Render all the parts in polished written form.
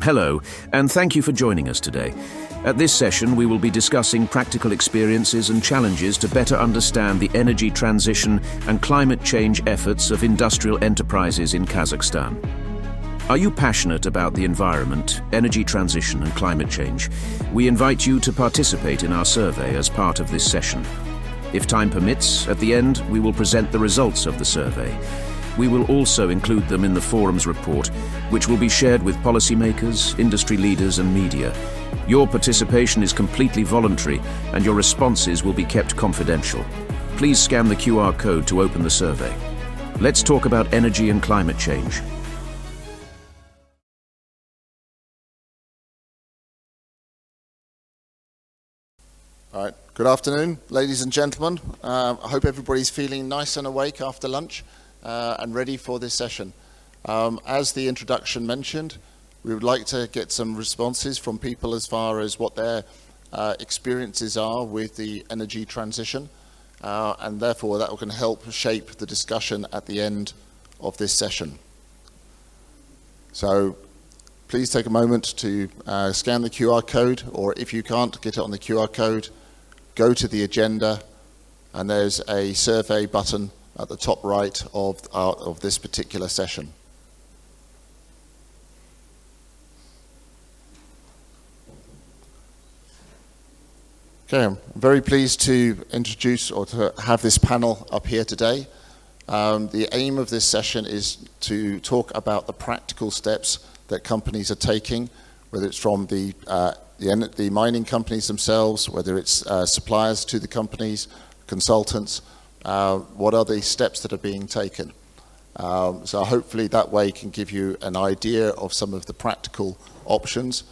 Hello, and thank you for joining us today. At this session, we will be discussing practical experiences and challenges to better understand the energy transition and climate change efforts of industrial enterprises in Kazakhstan. Are you passionate about the environment, energy transition and climate change? We invite you to participate in our survey as part of this session. If time permits, at the end, we will present the results of the survey. We will also include them in the forum's report, which will be shared with policymakers, industry leaders and media. Your participation is completely voluntary and your responses will be kept confidential. Please scan the QR code to open the survey. Let's talk about energy and climate change. All right. Good afternoon, ladies and gentlemen. I hope everybody's feeling nice and awake after lunch and ready for this session. As the introduction mentioned, we would like to get some responses from people as far as what their experiences are with the energy transition, and therefore that can help shape the discussion at the end of this session. So please take a moment to scan the QR code, or if you can't get it on the QR code, go to the agenda, and there's a survey button at the top right of this particular session. Okay, I'm very pleased to introduce or to have this panel up here today. The aim of this session is to talk about the practical steps that companies are taking, whether it's from the mining companies themselves, whether it's suppliers to the companies, consultants, what are the steps that are being taken. So hopefully that way can give you an idea of some of the practical options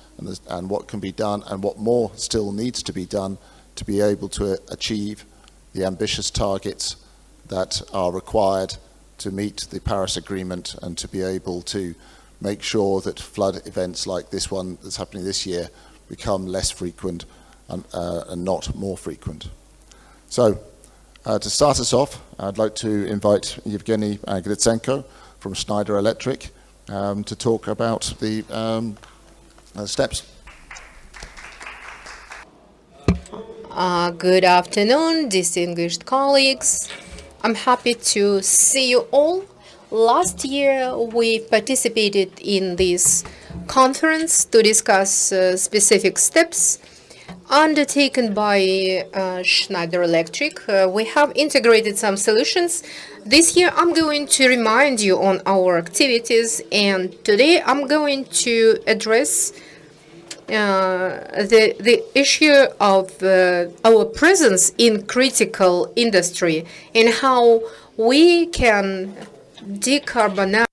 and what can be done and what more still needs to be done to be able to achieve the ambitious targets that are required to meet the Paris Agreement and to be able to make sure that flood events like this one that's happening this year become less frequent and not more frequent. So to start us off, I'd like to invite Evgeny Gritsenko from Schneider Electric to talk about the steps. Good afternoon, distinguished colleagues. I'm happy to see you all. Last year, we participated in this conference to discuss specific steps undertaken by Schneider Electric. We have integrated some solutions. This year, I'm going to remind you on our activities, and today I'm going to address the issue of our presence in critical industry and how we can decarbonize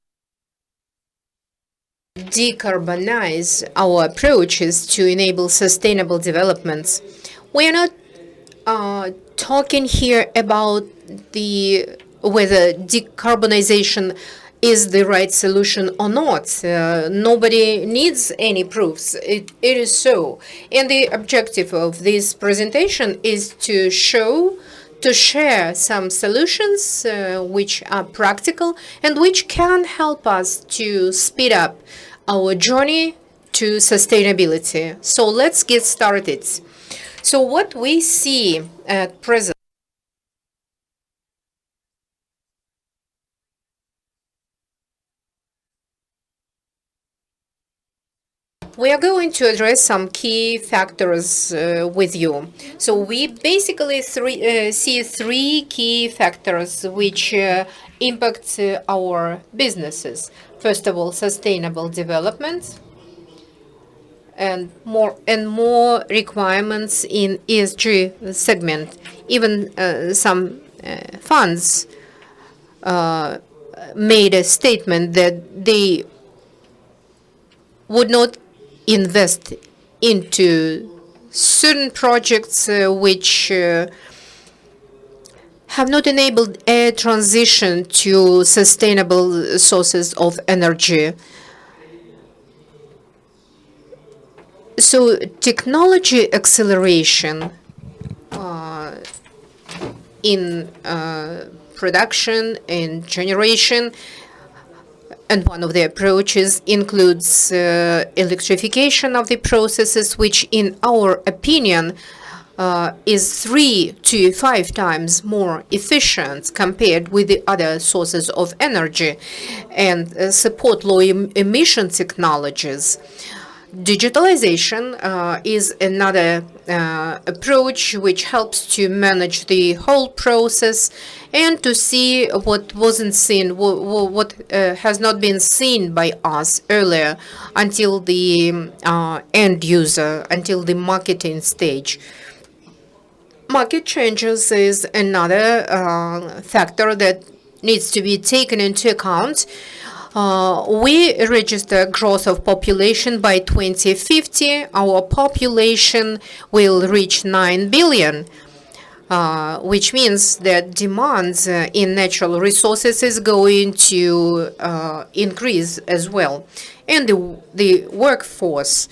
our approaches to enable sustainable developments. We are not talking here about whether decarbonization is the right solution or not. Nobody needs any proofs. It is so. And the objective of this presentation is to share some solutions which are practical and which can help us to speed up our journey to sustainability. So let's get started. So what we see at present, we are going to address some key factors with you. So we basically see three key factors which impact our businesses. First of all, sustainable development and more requirements in ESG segment. Even some funds made a statement that they would not invest into certain projects which have not enabled a transition to sustainable sources of energy. So technology acceleration in production and generation And one of the approaches includes electrification of the processes, which, in our opinion, is 3 to 5 times more efficient compared with the other sources of energy, and support low emission technologies. Digitalization is another approach which helps to manage the whole process and to see what wasn't seen, what has not been seen by us earlier until the end user, until the marketing stage. Market changes is another factor that needs to be taken into account. We register growth of population by 2050. Our population will reach 9 billion, which means that demand in natural resources is going to increase as well. And the workforce,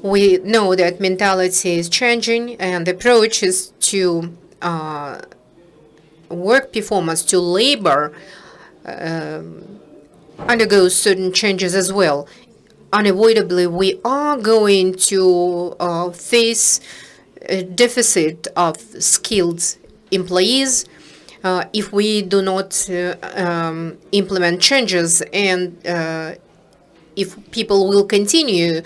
we know that mentality is changing and approaches to work performance, to labor, undergoes certain changes as well. Unavoidably, we are going to face a deficit of skilled employees if we do not implement changes, and if people will continue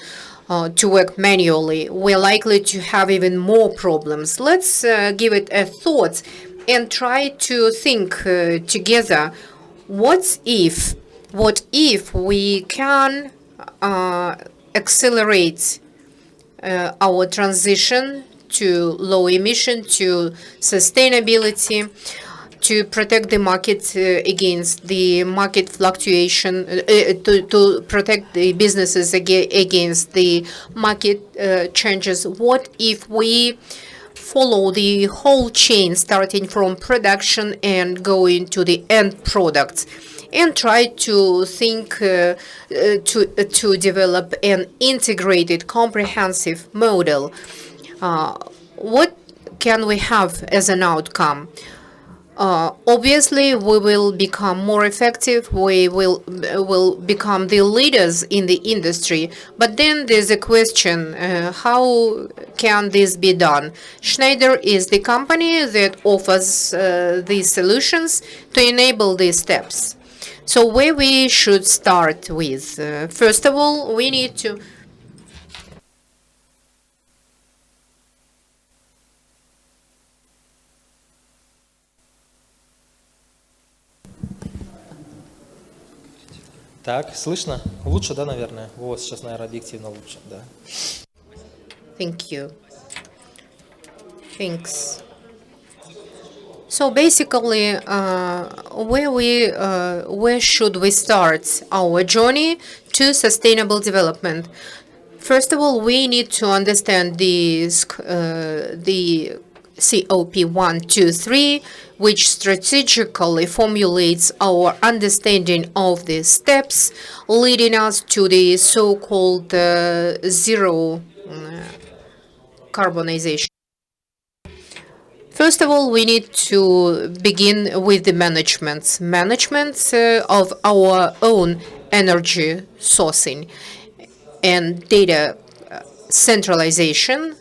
to work manually, we're likely to have even more problems. Let's give it a thought and try to think together. What if we can accelerate our transition to low emission, to sustainability, to protect the market against the market fluctuation, to protect the businesses against the market changes? What if we follow the whole chain, starting from production and going to the end product, and try to think to develop an integrated, comprehensive model? What can we have as an outcome? Obviously, we will become more effective. We will become the leaders in the industry. But then there's a question: how can this be done? Schneider is the company that offers these solutions to enable these steps. So where we should start with? First of all, we need to. Так, слышно? Лучше, да, наверное? Вот, сейчас, наверное, объективно лучше, да. Thank you. Thanks. So basically, where should we start our journey to sustainable development? First of all, we need to understand the COP123, which strategically formulates our understanding of the steps leading us to the so-called zero carbonization. First of all, we need to begin with the management of our own energy sourcing and data centralization,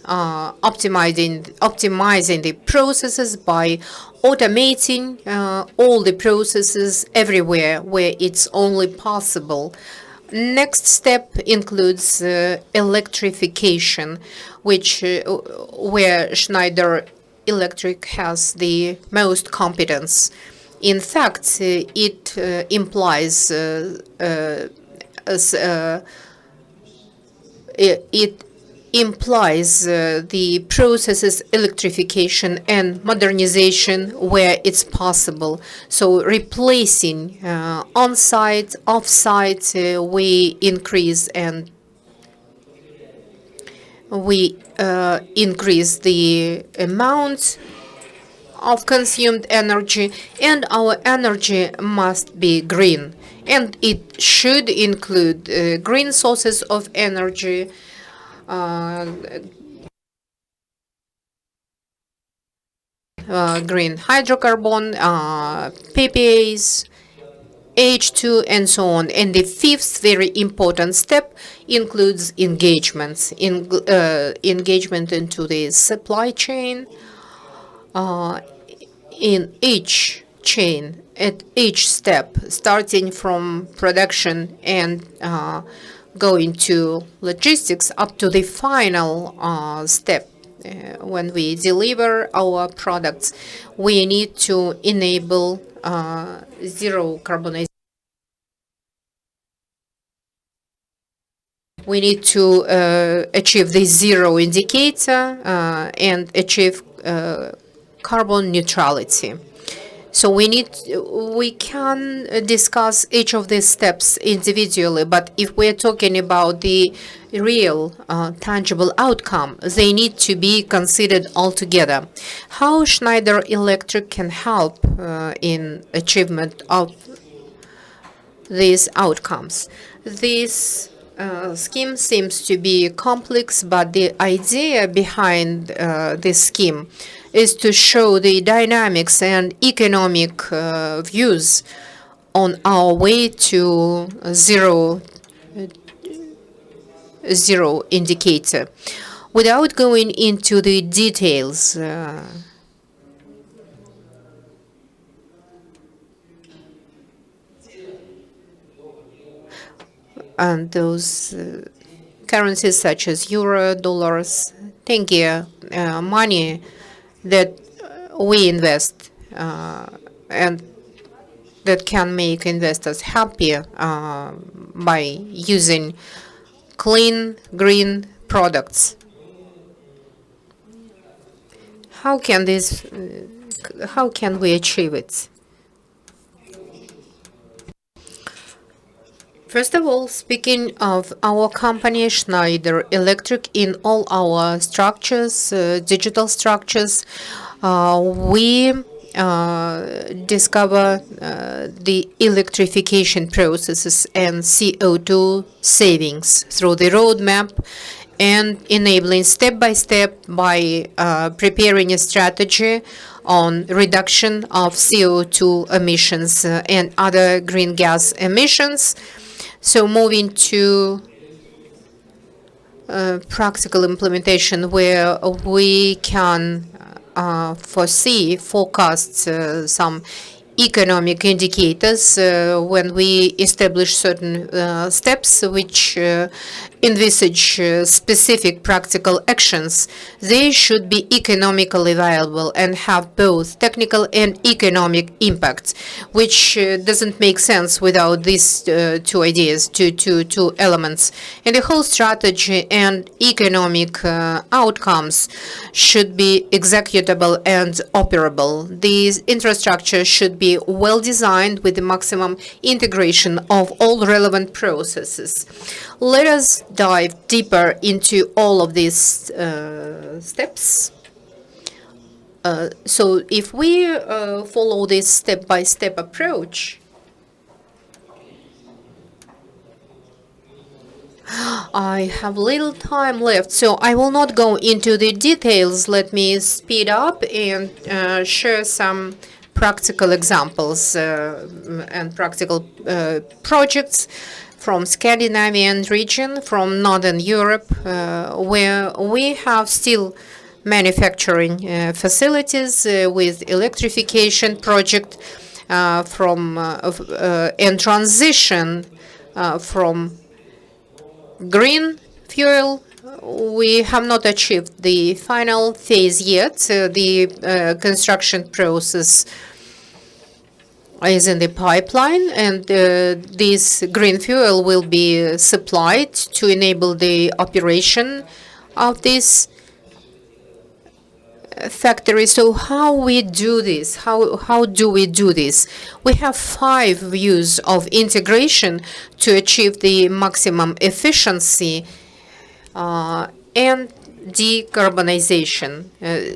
optimizing the processes by automating all the processes everywhere where it's only possible. Next step includes electrification, where Schneider Electric has the most competence. In fact, it implies the processes electrification and modernization where it's possible. So replacing on-site, off-site, we increase the amount of consumed energy, and our energy must be green. And it should include green sources of energy, green hydrocarbon, PPAs, H2, and so on. And the fifth very important step includes engagements, engagement into the supply chain, in each chain, at each step, starting from production and going to logistics up to the final step. When we deliver our products, we need to enable zero carbonization. We need to achieve the zero indicator and achieve carbon neutrality. So we can discuss each of these steps individually, but if we're talking about the real tangible outcome, they need to be considered altogether. How Schneider Electric can help in achievement of these outcomes? This scheme seems to be complex, but the idea behind this scheme is to show the dynamics and economic views on our way to zero indicator. Without going into the details, and those currencies such as euro, dollars, tenge, money that we invest and that can make investors happy by using clean, green products. How can we achieve it? First of all, speaking of our company, Schneider Electric, in all our structures, digital structures, we discover the electrification processes and CO2 savings through the roadmap and enabling step by step by preparing a strategy on reduction of CO2 emissions and other green gas emissions. So moving to practical implementation where we can forecast some economic indicators when we establish certain steps which envisage specific practical actions. They should be economically viable and have both technical and economic impacts, which doesn't make sense without these two ideas, two elements. And the whole strategy and economic outcomes should be executable and operable. These infrastructure should be well designed with the maximum integration of all relevant processes. Let us dive deeper into all of these steps. So if we follow this step-by-step approach, I have little time left, so I will not go into the details. Let me speed up and share some practical examples and practical projects from Scandinavian region, from Northern Europe, where we have still manufacturing facilities with electrification project and transition from green fuel. We have not achieved the final phase yet. The construction process is in the pipeline, and this green fuel will be supplied to enable the operation of this factory. So how we do this? How do we do this? We have 5 views of integration to achieve the maximum efficiency and decarbonization.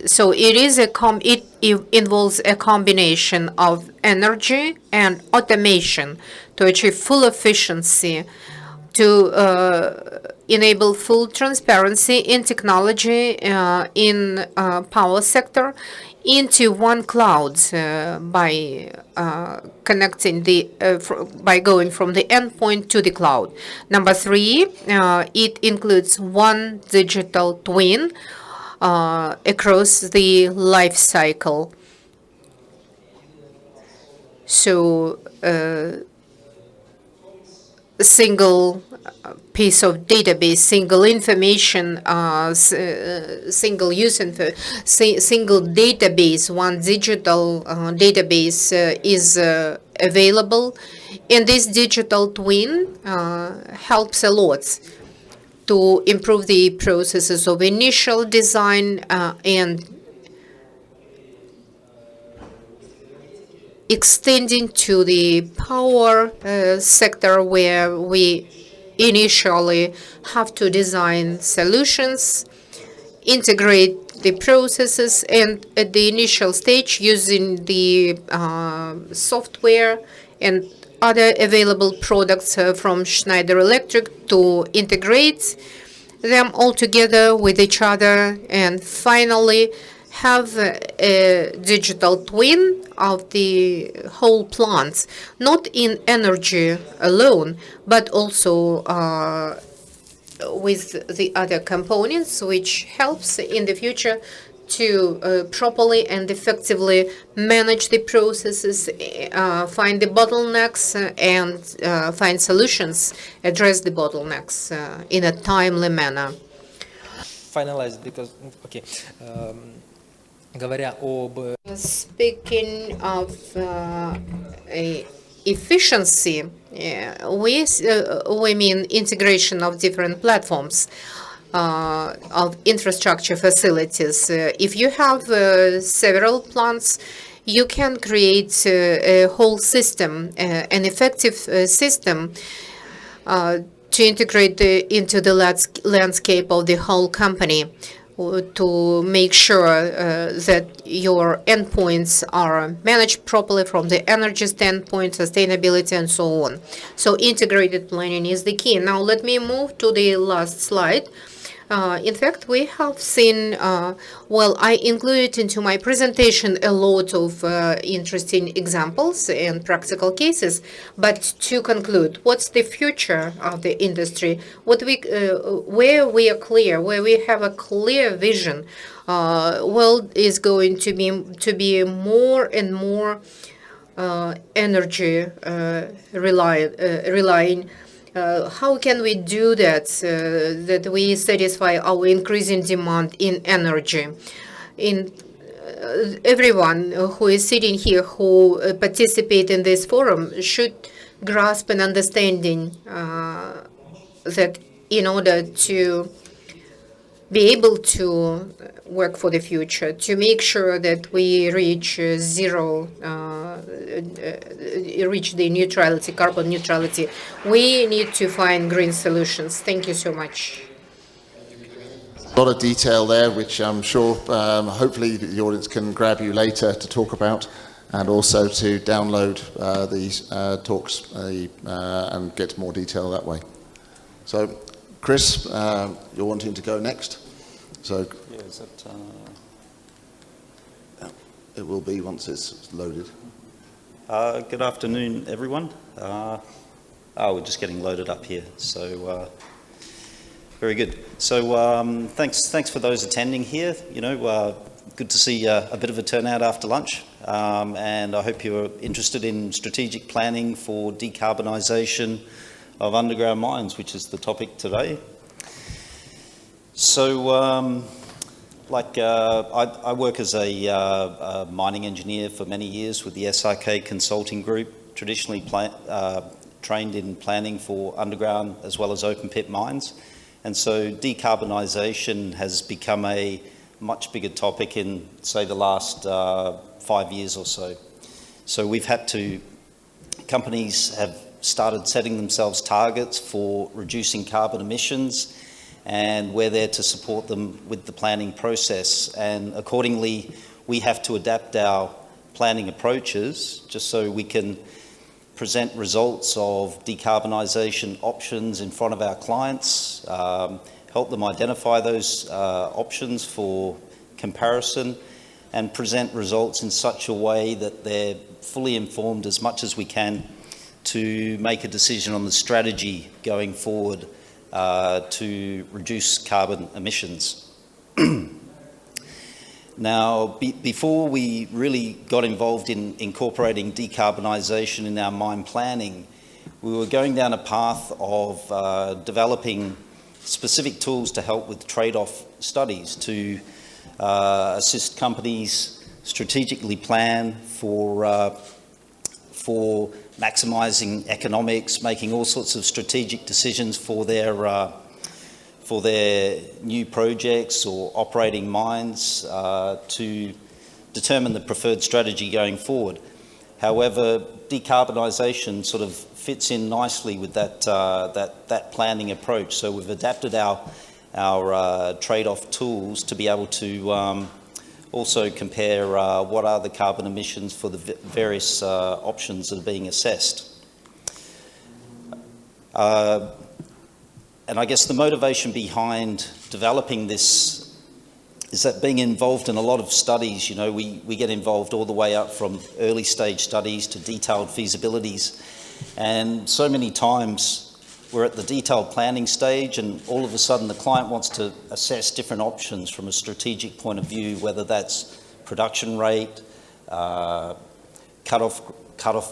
So it involves a combination of energy and automation to achieve full efficiency, to enable full transparency in technology in power sector, into one cloud by connecting by going from the endpoint to the cloud. Number three, it includes one digital twin across the life cycle. So a single piece of database, single information, single use info, single database, one digital database is available. And this digital twin helps a lot to improve the processes of initial design and extending to the power sector, where we initially have to design solutions, integrate the processes, and at the initial stage using the software and other available products from Schneider Electric to integrate them all together with each other, and finally have a digital twin of the whole plant, not in energy alone, but also with the other components, which helps in the future to properly and effectively manage the processes, find the bottlenecks, and find solutions, address the bottlenecks in a timely manner. Finalized because, okay. Говоря об Speaking of efficiency, we mean integration of different platforms of infrastructure facilities. If you have several plants, you can create a whole system, an effective system to integrate into the landscape of the whole company, to make sure that your endpoints are managed properly from the energy standpoint, sustainability, and so on. So integrated planning is the key. Now let me move to the last slide. In fact, we have seen, well, I included into my presentation a lot of interesting examples and practical cases. But to conclude, what's the future of the industry? Where we are clear, where we have a clear vision, world is going to be more and more energy relying. How can we do that, that we satisfy our increasing demand in energy? Everyone who is sitting here, who participate in this forum, should grasp an understanding that in order to be able to work for the future, to make sure that we reach reach the neutrality, carbon neutrality, we need to find green solutions. Thank you so much. A lot of detail there, which I'm sure hopefully the audience can grab you later to talk about, and also to download these talks and get more detail that way. So, Chris, you're wanting to go next. So yeah, it will be once it's loaded. Good afternoon, everyone. We're just getting loaded up here. So very good. So thanks for those attending here. You know, good to see a bit of a turnout after lunch. And I hope you're interested in strategic planning for decarbonisation of underground mines, which is the topic today. So, I work as a mining engineer for many years with the SRK Consulting Group, traditionally trained in planning for underground as well as open pit mines. And so decarbonisation has become a much bigger topic in, say, the last 5 years or so. So companies have started setting themselves targets for reducing carbon emissions, and we're there to support them with the planning process. And accordingly, we have to adapt our planning approaches just so we can present results of decarbonisation options in front of our clients, help them identify those options for comparison, and present results in such a way that they're fully informed as much as we can to make a decision on the strategy going forward to reduce carbon emissions. Now, before we really got involved in incorporating decarbonisation in our mine planning, we were going down a path of developing specific tools to help with trade-off studies to assist companies strategically plan for maximising economics, making all sorts of strategic decisions for their new projects or operating mines to determine the preferred strategy going forward. However, decarbonisation sort of fits in nicely with that planning approach. So we've adapted our trade-off tools to be able to also compare what are the carbon emissions for the various options that are being assessed. And I guess the motivation behind developing this is that being involved in a lot of studies, you know, we get involved all the way up from early stage studies to detailed feasibilities. And so many times we're at the detailed planning stage and all of a sudden the client wants to assess different options from a strategic point of view, whether that's production rate, cut-off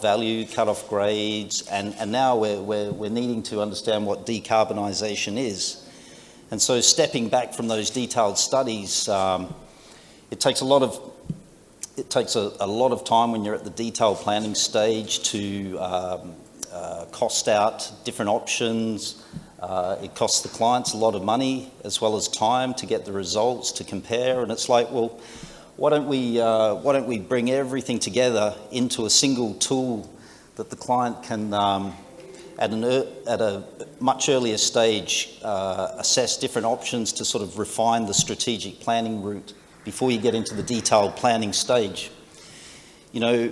value, cut-off grades, and now we're needing to understand what decarbonisation is. And so stepping back from those detailed studies, it takes a lot of time when you're at the detailed planning stage to cost out different options. It costs the clients a lot of money as well as time to get the results to compare. And it's like, well, why don't we bring everything together into a single tool that the client can, at a much earlier stage, assess different options to sort of refine the strategic planning route before you get into the detailed planning stage. You know,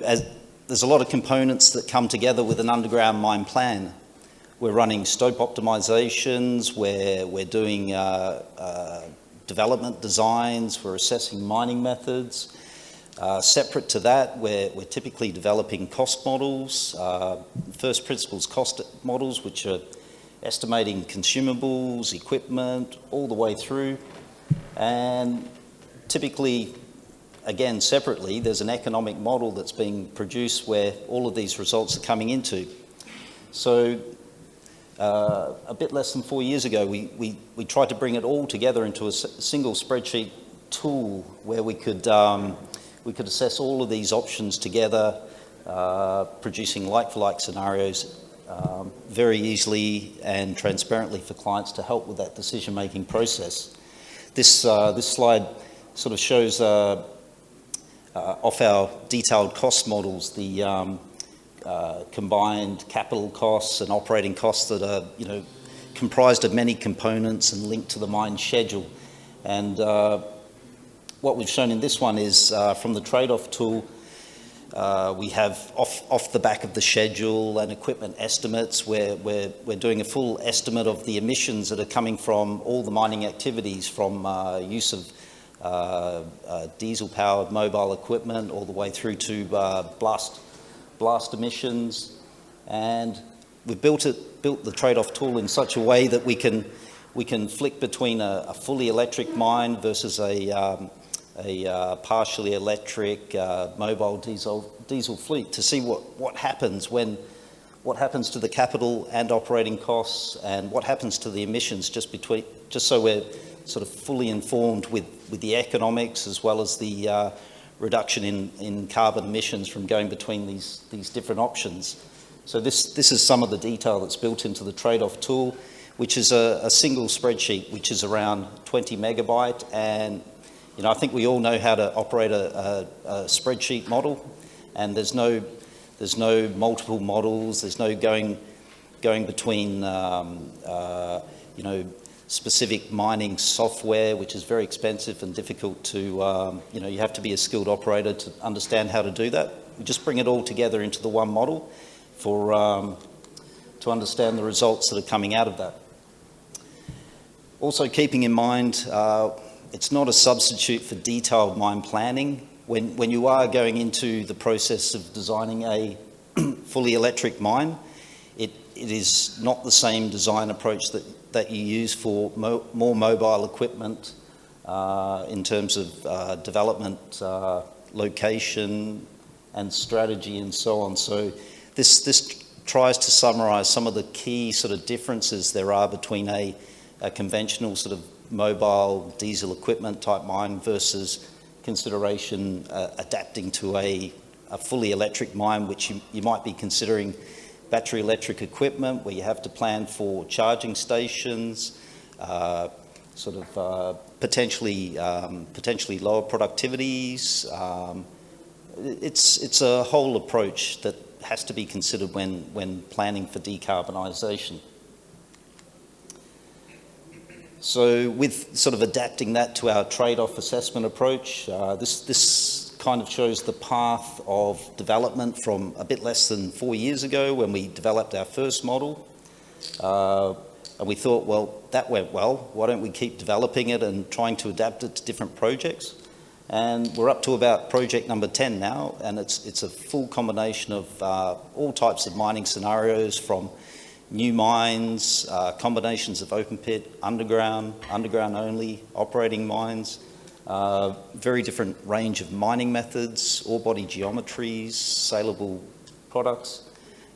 there's a lot of components that come together with an underground mine plan. We're running stope optimizations, we're doing development designs, we're assessing mining methods. Separate to that, we're typically developing cost models, first principles cost models, which are estimating consumables, equipment, all the way through. And typically, again, separately, there's an economic model that's being produced where all of these results are coming into. So a bit less than 4 years ago, we tried to bring it all together into a single spreadsheet tool where we could assess all of these options together, producing like-for-like scenarios very easily and transparently for clients to help with that decision-making process. This slide sort of shows off our detailed cost models, the combined capital costs and operating costs that are, you know, comprised of many components and linked to the mine schedule. And what we've shown in this one is from the trade-off tool, we have off the back of the schedule and equipment estimates where we're doing a full estimate of the emissions that are coming from all the mining activities, from use of diesel-powered mobile equipment all the way through to blast emissions. And we've built the trade-off tool in such a way that we can flick between a fully electric mine versus a partially electric mobile diesel fleet to see what happens to the capital and operating costs, and what happens to the emissions, just so we're sort of fully informed with the economics as well as the reduction in carbon emissions from going between these different options. So this is some of the detail that's built into the trade-off tool, which is a single spreadsheet, which is around 20 megabyte. And you know, I think we all know how to operate a spreadsheet model, and there's no multiple models. There's no going between you know, specific mining software, which is very expensive and difficult to you know, you have to be a skilled operator to understand how to do that. We just bring it all together into the one model for to understand the results that are coming out of that. Also, keeping in mind, it's not a substitute for detailed mine planning. when you are going into the process of designing a fully electric mine, it is not the same design approach that you use for more mobile equipment in terms of development, location and strategy and so on. So this tries to summarise some of the key sort of differences there are between a conventional sort of mobile diesel equipment type mine versus consideration adapting to a fully electric mine, which you might be considering battery electric equipment, where you have to plan for charging stations, potentially lower productivities. It's a whole approach that has to be considered when planning for decarbonisation. So with sort of adapting that to our trade-off assessment approach, this kind of shows the path of development from a bit less than 4 years ago when we developed our first model. And we thought, well, that went well, why don't we keep developing it and trying to adapt it to different projects? And we're up to about project number 10 now, and it's a full combination of all types of mining scenarios, from new mines, combinations of open pit, underground only, operating mines, very different range of mining methods, ore body geometries, saleable products.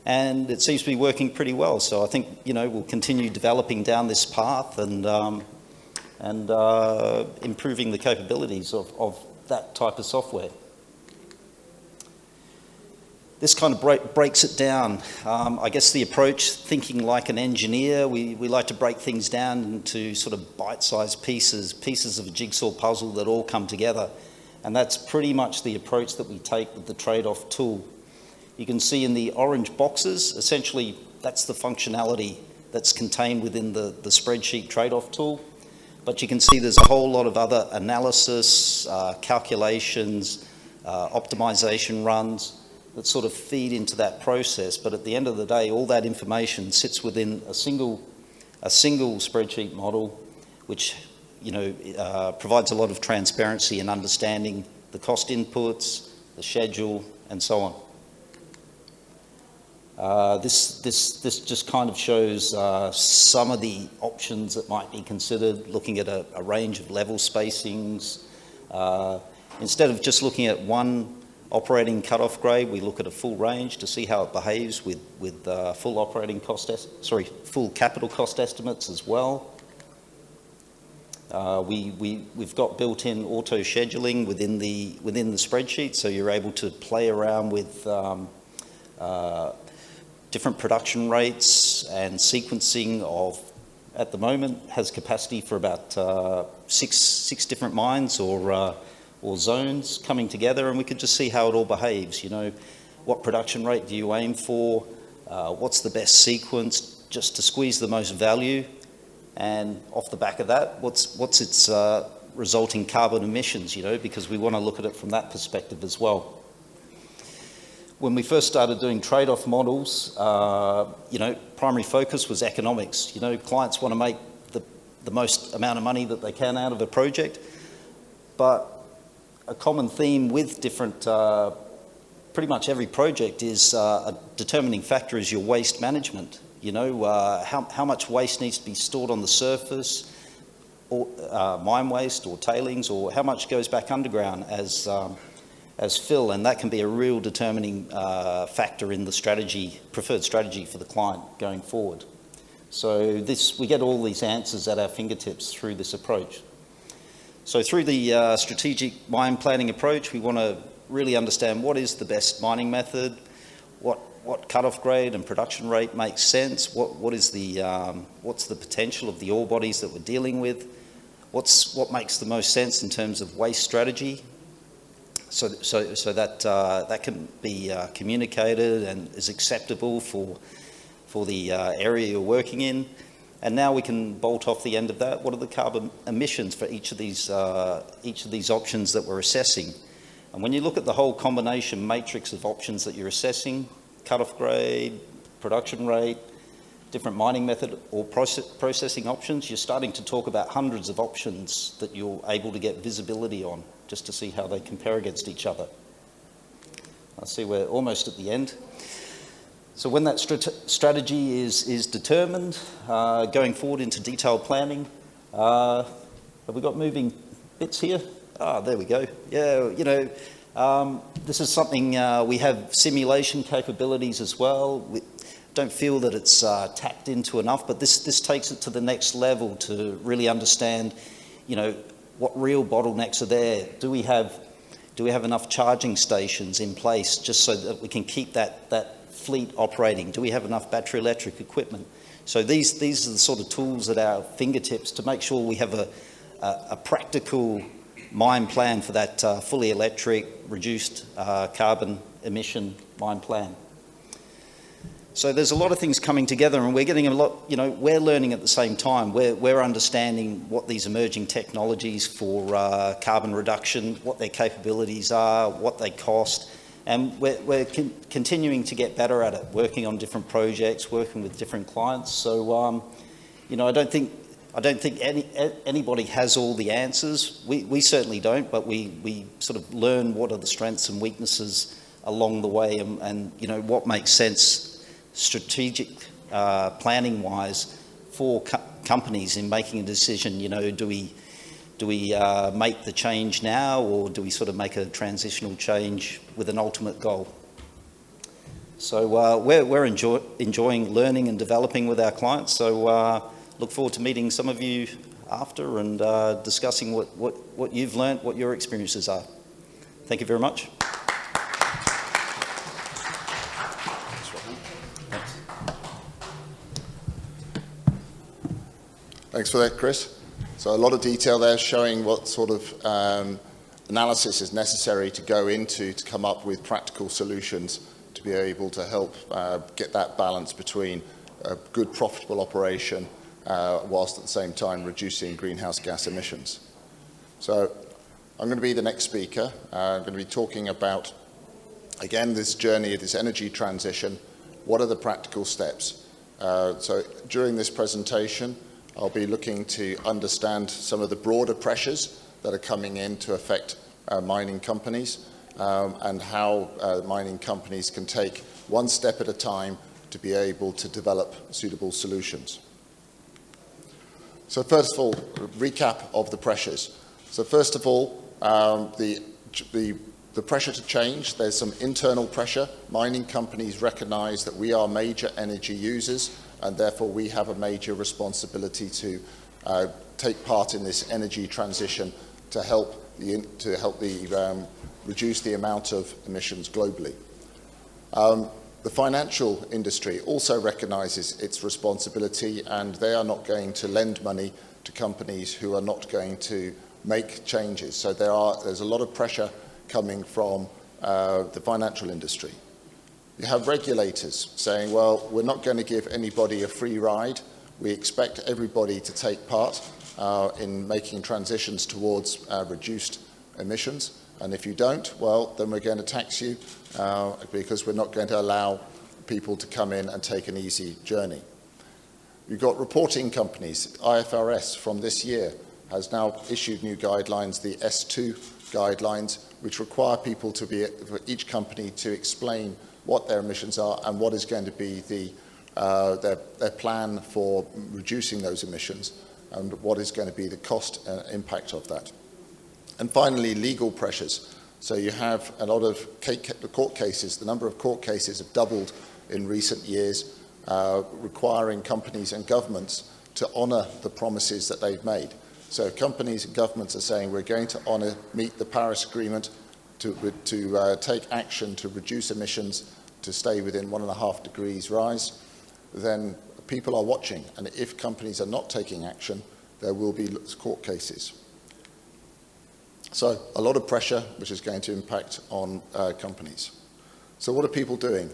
And it seems to be working pretty well. So I think, we'll continue developing down this path and improving the capabilities of that type of software. This kind of breaks it down. I guess the approach, thinking like an engineer, we like to break things down into sort of bite-sized pieces of a jigsaw puzzle that all come together. And that's pretty much the approach that we take with the trade-off tool. You can see in the orange boxes, essentially that's the functionality that's contained within the spreadsheet trade-off tool. But you can see there's a whole lot of other analysis, calculations, optimization runs that sort of feed into that process. But at the end of the day, all that information sits within a single spreadsheet model, which provides a lot of transparency in understanding the cost inputs, the schedule, and so on. This just kind of shows some of the options that might be considered, looking at a range of level spacings. Instead of just looking at one operating cut-off grade, we look at a full range to see how it behaves with full capital cost estimates as well. We've got built-in auto scheduling within the spreadsheet, so you're able to play around with different production rates and sequencing of, at the moment, has capacity for about six different mines or zones coming together, and we could just see how it all behaves. What production rate do you aim for? What's the best sequence just to squeeze the most value? And off the back of that, what's its resulting carbon emissions, because we want to look at it from that perspective as well. When we first started doing trade-off models, primary focus was economics. Clients want to make the most amount of money that they can out of a project, but a common theme with different, pretty much every project is a determining factor is your waste management. How much waste needs to be stored on the surface, or mine waste or tailings, or how much goes back underground as fill, and that can be a real determining factor in the preferred strategy for the client going forward. So we get all these answers at our fingertips through this approach. So through the strategic mine planning approach, we want to really understand what is the best mining method, what cut-off grade and production rate makes sense, what's the potential of the ore bodies that we're dealing with, what makes the most sense in terms of waste strategy, so that can be communicated and is acceptable for the area you're working in. And now we can bolt off the end of that. What are the carbon emissions for each of these options that we're assessing? And when you look at the whole combination matrix of options that you're assessing, cut-off grade, production rate, different mining method or processing options, you're starting to talk about hundreds of options that you're able to get visibility on, just to see how they compare against each other. I see we're almost at the end. So when that strategy is determined, going forward into detailed planning, have we got moving bits here? Ah, there we go. Yeah, you know, this is something, we have simulation capabilities as well. We don't feel that it's tapped into enough, but this takes it to the next level to really understand, you know, what real bottlenecks are there. Do we have enough charging stations in place just so that we can keep that fleet operating? Do we have enough battery electric equipment? So these are the sort of tools at our fingertips to make sure we have a practical mine plan for that fully electric, reduced carbon emission mine plan. So there's a lot of things coming together, and we're getting a lot, you know, we're learning at the same time. We're understanding what these emerging technologies for carbon reduction, what their capabilities are, what they cost, and we're continuing to get better at it, working on different projects, working with different clients. So, you know, I don't think anybody has all the answers. We certainly don't, but we sort of learn what are the strengths and weaknesses along the way, and you know, what makes sense strategic planning wise for companies in making a decision. You know, do we make the change now, or do we sort of make a transitional change with an ultimate goal? So we're enjoying learning and developing with our clients. So look forward to meeting some of you after and discussing what you've learned, what your experiences are. Thank you very much. Thanks for that, Chris. So a lot of detail there showing what sort of analysis is necessary to go into to come up with practical solutions to be able to help get that balance between a good profitable operation whilst at the same time reducing greenhouse gas emissions. So I'm going to be the next speaker. I'm going to be talking about, again, this journey, this energy transition. What are the practical steps? So during this presentation, I'll be looking to understand some of the broader pressures that are coming in to affect mining companies and how mining companies can take one step at a time to be able to develop suitable solutions. So first of all, a recap of the pressures. So first of all, the pressure to change, there's some internal pressure. Mining companies recognize that we are major energy users, and therefore we have a major responsibility to take part in this energy transition to help reduce the amount of emissions globally. The financial industry also recognizes its responsibility, and they are not going to lend money to companies who are not going to make changes. So there's a lot of pressure coming from the financial industry. You have regulators saying, well, we're not going to give anybody a free ride. We expect everybody to take part in making transitions towards reduced emissions. And if you don't, well, then we're going to tax you because we're not going to allow people to come in and take an easy journey. You've got reporting companies. IFRS from this year has now issued new guidelines, the S2 guidelines, which require people for each company to explain what their emissions are and what is going to be their plan for reducing those emissions and what is going to be the cost and impact of that. And finally, legal pressures. So you have a lot of court cases. The number of court cases have doubled in recent years, requiring companies and governments to honour the promises that they've made. So companies and governments are saying we're going to meet the Paris Agreement, to take action to reduce emissions to stay within 1.5 degrees rise. Then people are watching, and if companies are not taking action, there will be court cases. So a lot of pressure which is going to impact on companies. So what are people doing?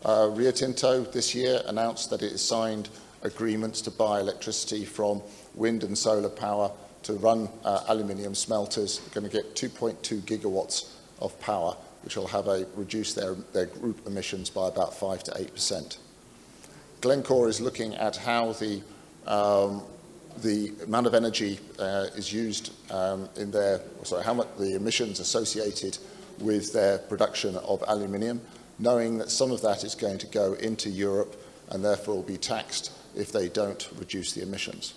Rio Tinto this year announced that it has signed agreements to buy electricity from wind and solar power to run aluminium smelters. They're going to get 2.2 gigawatts of power, which will have reduce their group emissions by about 5 to 8%. Glencore is looking at how the amount of energy is used in their, sorry, how much the emissions associated with their production of aluminium, knowing that some of that is going to go into Europe and therefore will be taxed if they don't reduce the emissions.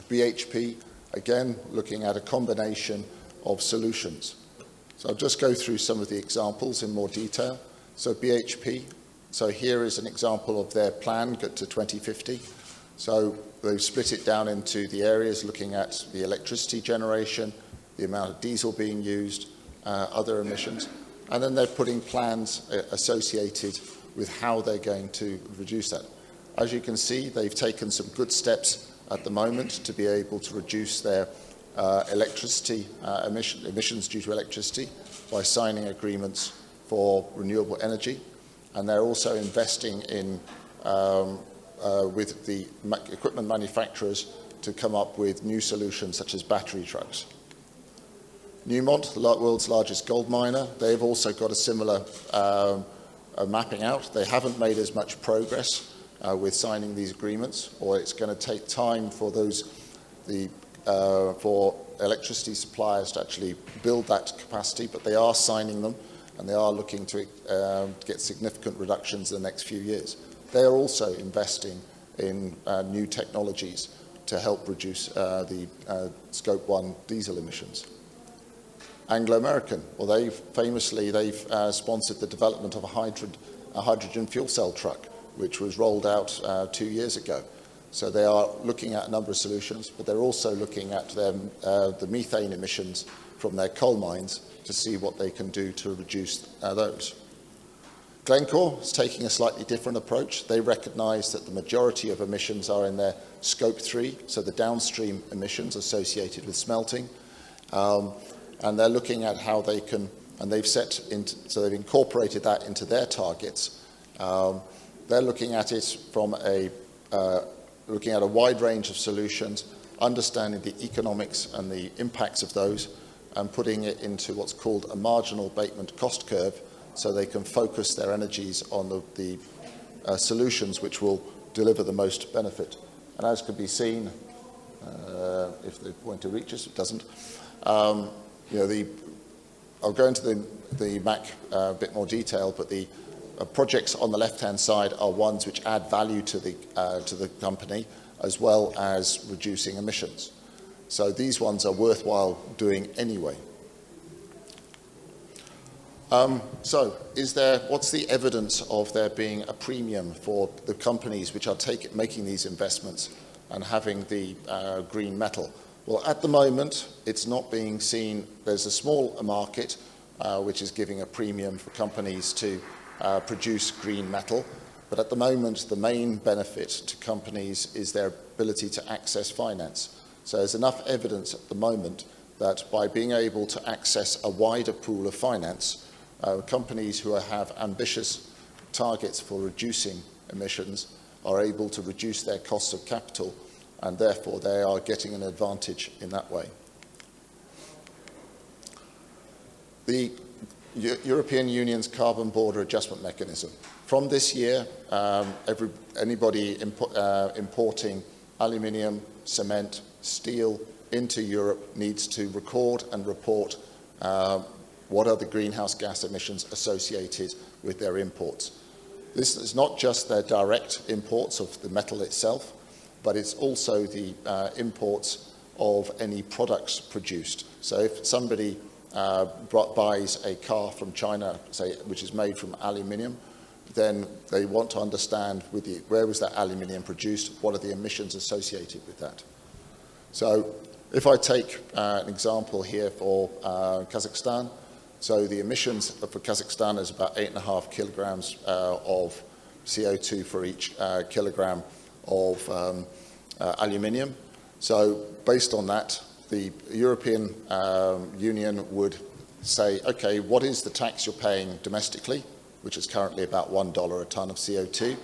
BHP, again, looking at a combination of solutions. So I'll just go through some of the examples in more detail. So BHP, so here is an example of their plan to 2050. So they've split it down into the areas looking at the electricity generation, the amount of diesel being used, other emissions, and then they're putting plans associated with how they're going to reduce that. As you can see, they've taken some good steps at the moment to be able to reduce their electricity emissions due to electricity by signing agreements for renewable energy, and they're also investing in with the equipment manufacturers to come up with new solutions such as battery trucks. Newmont, the world's largest gold miner, they've also got a similar mapping out. They haven't made as much progress with signing these agreements, or it's going to take time for for electricity suppliers to actually build that capacity, but they are signing them and they are looking to get significant reductions in the next few years. They are also investing in new technologies to help reduce the Scope 1 diesel emissions. Anglo American, well, they've sponsored the development of a hydrogen fuel cell truck, which was rolled out 2 years ago. So they are looking at a number of solutions, but they're also looking at the methane emissions from their coal mines to see what they can do to reduce those. Glencore is taking a slightly different approach. They recognise that the majority of emissions are in their Scope 3, so the downstream emissions associated with smelting. And they're looking at how they can, and so they've incorporated that into their targets. They're looking at it from looking at a wide range of solutions, understanding the economics and the impacts of those, and putting it into what's called a marginal abatement cost curve, so they can focus their energies on the solutions which will deliver the most benefit. And as can be seen, if the pointer reaches, it doesn't. I'll go into the MAC a bit more detail, but the projects on the left-hand side are ones which add value to the company, as well as reducing emissions. So these ones are worthwhile doing anyway. So what's the evidence of there being a premium for the companies which are making these investments and having the green metal? Well, at the moment, it's not being seen. There's a small market which is giving a premium for companies to produce green metal. But at the moment, the main benefit to companies is their ability to access finance. So there's enough evidence at the moment that by being able to access a wider pool of finance, companies who have ambitious targets for reducing emissions are able to reduce their cost of capital, and therefore they are getting an advantage in that way. The European Union's carbon border adjustment mechanism. From this year, anybody importing aluminium, cement, steel into Europe needs to record and report what are the greenhouse gas emissions associated with their imports. This is not just their direct imports of the metal itself, but it's also the imports of any products produced. So if somebody buys a car from China, say, which is made from aluminium, then they want to understand where was that aluminium produced, what are the emissions associated with that. So if I take an example here for Kazakhstan, so the emissions for Kazakhstan is about 8.5 kilograms of CO2 for each kilogram of aluminium. So based on that, the European Union would say, okay, what is the tax you're paying domestically, which is currently about $1 a tonne of CO2?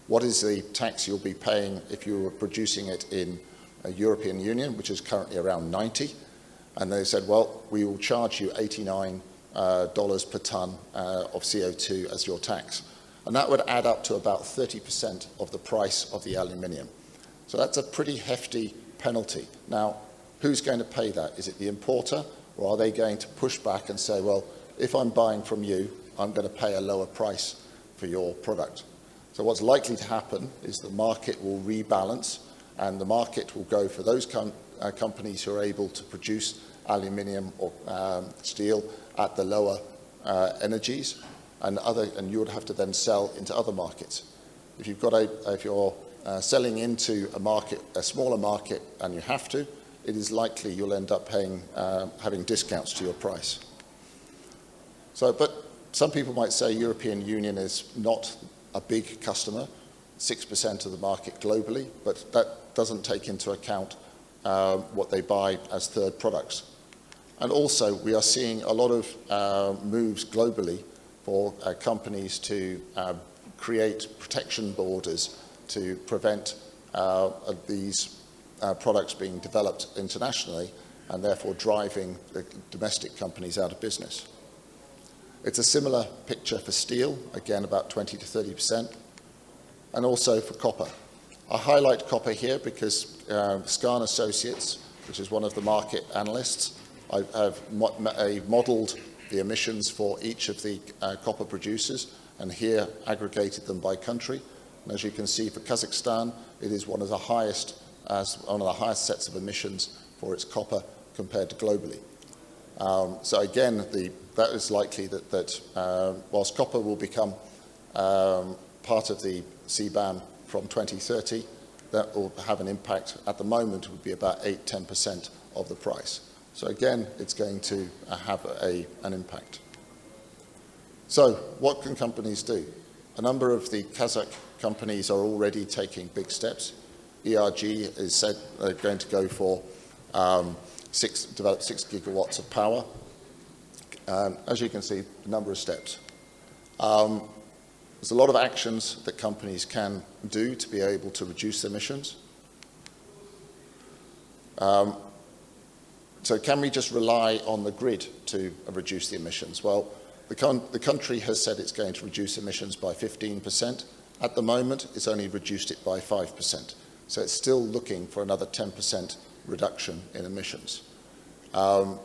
What is the tax you'll be paying if you were producing it in a European Union, which is currently around 90? And they said, well, we will charge you $89 per tonne of CO2 as your tax. And that would add up to about 30% of the price of the aluminium. So that's a pretty hefty penalty. Now, who's going to pay that? Is it the importer, or are they going to push back and say, well, if I'm buying from you, I'm going to pay a lower price for your product? So what's likely to happen is the market will rebalance, and the market will go for those companies who are able to produce aluminium or steel at the lower energies, and you would have to then sell into other markets. If you're selling into a market, a smaller market, and you have to, it is likely you'll end up having discounts to your price. So, but some people might say European Union is not a big customer, 6% of the market globally, but that doesn't take into account what they buy as third products. And also, we are seeing a lot of moves globally for companies to create protection borders to prevent these products being developed internationally, and therefore driving the domestic companies out of business. It's a similar picture for steel, again about 20 to 30%, and also for copper. I highlight copper here because Scan Associates, which is one of the market analysts, I've modelled the emissions for each of the copper producers, and here aggregated them by country. And as you can see, for Kazakhstan, it is one of the highest sets of emissions for its copper compared to globally. So again, that is likely that whilst copper will become part of the CBAM from 2030, that will have an impact. At the moment, it would be about 8–10% of the price. So again, it's going to have an impact. So what can companies do? A number of the Kazakh companies are already taking big steps. ERG has said they're going to go for develop 6 gigawatts of power. As you can see, a number of steps. There's a lot of actions that companies can do to be able to reduce emissions. So can we just rely on the grid to reduce the emissions? Well, the country has said it's going to reduce emissions by 15%. At the moment, it's only reduced it by 5%. So it's still looking for another 10% reduction in emissions. There's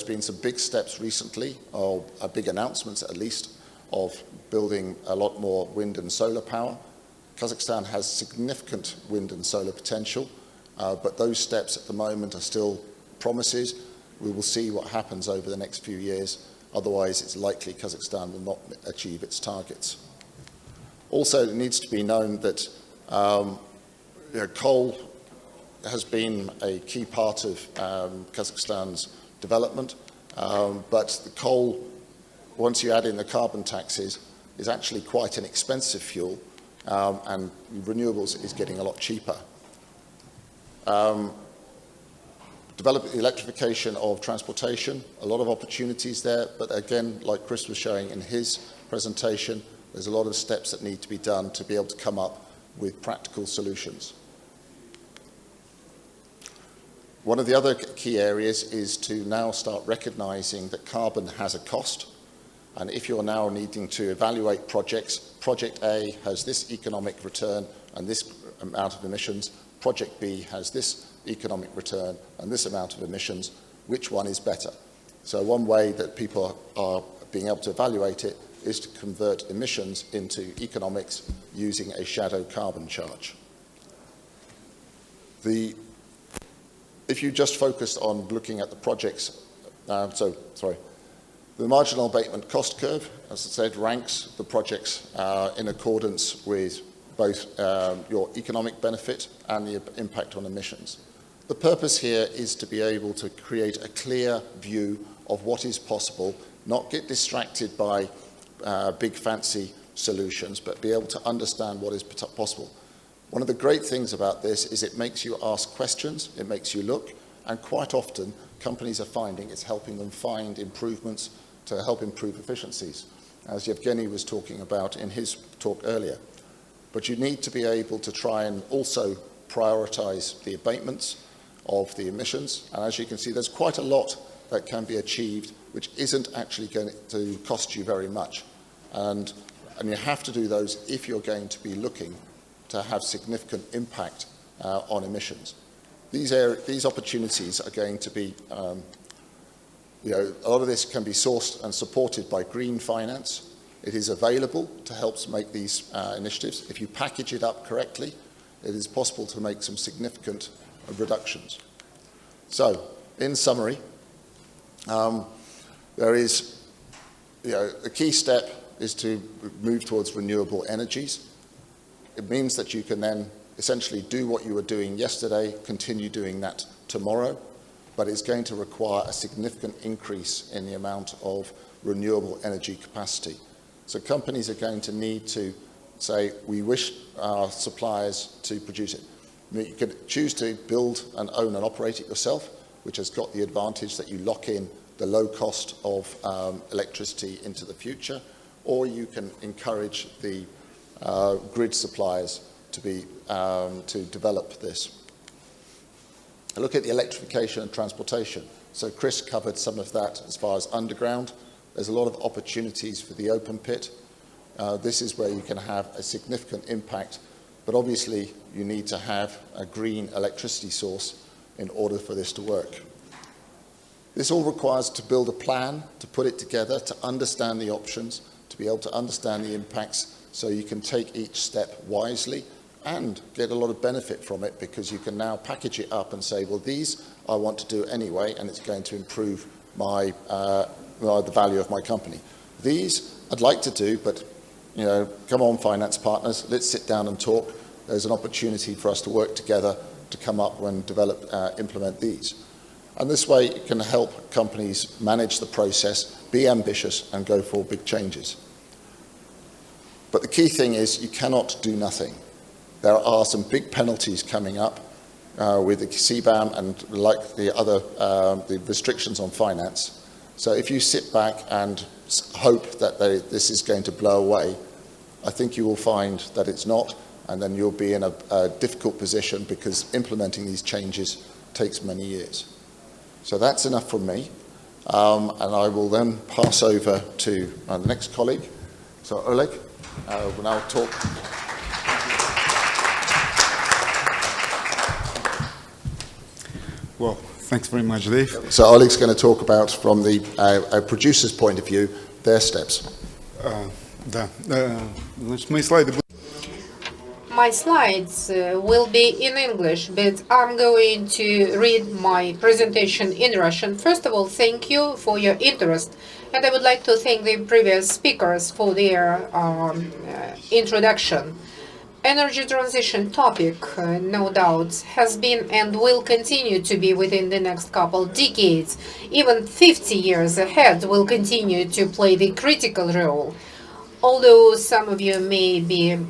been some big steps recently, or big announcements at least, of building a lot more wind and solar power. Kazakhstan has significant wind and solar potential, but those steps at the moment are still promises. We will see what happens over the next few years. Otherwise, it's likely Kazakhstan will not achieve its targets. Also, it needs to be known that coal has been a key part of Kazakhstan's development, but the coal, once you add in the carbon taxes, is actually quite an expensive fuel, and renewables is getting a lot cheaper. Develop electrification of transportation, a lot of opportunities there, but again, like Chris was showing in his presentation, there's a lot of steps that need to be done to be able to come up with practical solutions. One of the other key areas is to now start recognizing that carbon has a cost. And if you're now needing to evaluate projects, Project A has this economic return and this amount of emissions, Project B has this economic return and this amount of emissions, which one is better? So one way that people are being able to evaluate it is to convert emissions into economics using a shadow carbon charge. If you just focused on looking at the projects, the marginal abatement cost curve, as I said, ranks the projects in accordance with both your economic benefit and the impact on emissions. The purpose here is to be able to create a clear view of what is possible, not get distracted by big fancy solutions, but be able to understand what is possible. One of the great things about this is it makes you ask questions, it makes you look, and quite often companies are finding it's helping them find improvements to help improve efficiencies, as Yevgeny was talking about in his talk earlier. But you need to be able to try and also prioritize the abatements of the emissions, and as you can see, there's quite a lot that can be achieved which isn't actually going to cost you very much. And you have to do those if you're going to be looking to have significant impact on emissions. These opportunities are going to be, a lot of this can be sourced and supported by green finance. It is available to help make these initiatives. If you package it up correctly, it is possible to make some significant reductions. So, in summary, there is, the key step is to move towards renewable energies. It means that you can then essentially do what you were doing yesterday, continue doing that tomorrow, but it's going to require a significant increase in the amount of renewable energy capacity. So companies are going to need to say, we wish our suppliers to produce it. You could choose to build and own and operate it yourself, which has got the advantage that you lock in the low cost of electricity into the future, or you can encourage the grid suppliers to develop this. Look at the electrification and transportation. So Chris covered some of that as far as underground. There's a lot of opportunities for the open pit. This is where you can have a significant impact, but obviously you need to have a green electricity source in order for this to work. This all requires to build a plan, to put it together, to understand the options, to be able to understand the impacts, so you can take each step wisely and get a lot of benefit from it, because you can now package it up and say, well, these I want to do anyway, and it's going to improve my the value of my company. These I'd like to do, but come on, finance partners, let's sit down and talk. There's an opportunity for us to work together to come up and develop, implement these. And this way it can help companies manage the process, be ambitious, and go for big changes. But the key thing is you cannot do nothing. There are some big penalties coming up with the CBAM and like the other the restrictions on finance. So if you sit back and hope that this is going to blow away, I think you will find that it's not, and then you'll be in a difficult position, because implementing these changes takes many years. So that's enough from me, and I will then pass over to the next colleague. So Oleg will now talk. Well, thanks very much, Dave. So Oleg's going to talk about, from the producer's point of view, their steps. My slides will be in English, but I'm going to read my presentation in Russian. First of all, thank you for your interest, and I would like to thank the previous speakers for their introduction. Energy transition topic, no doubt, has been and will continue to be within the next couple decades. Even 50 years ahead will continue to play the critical role. Although some of you may think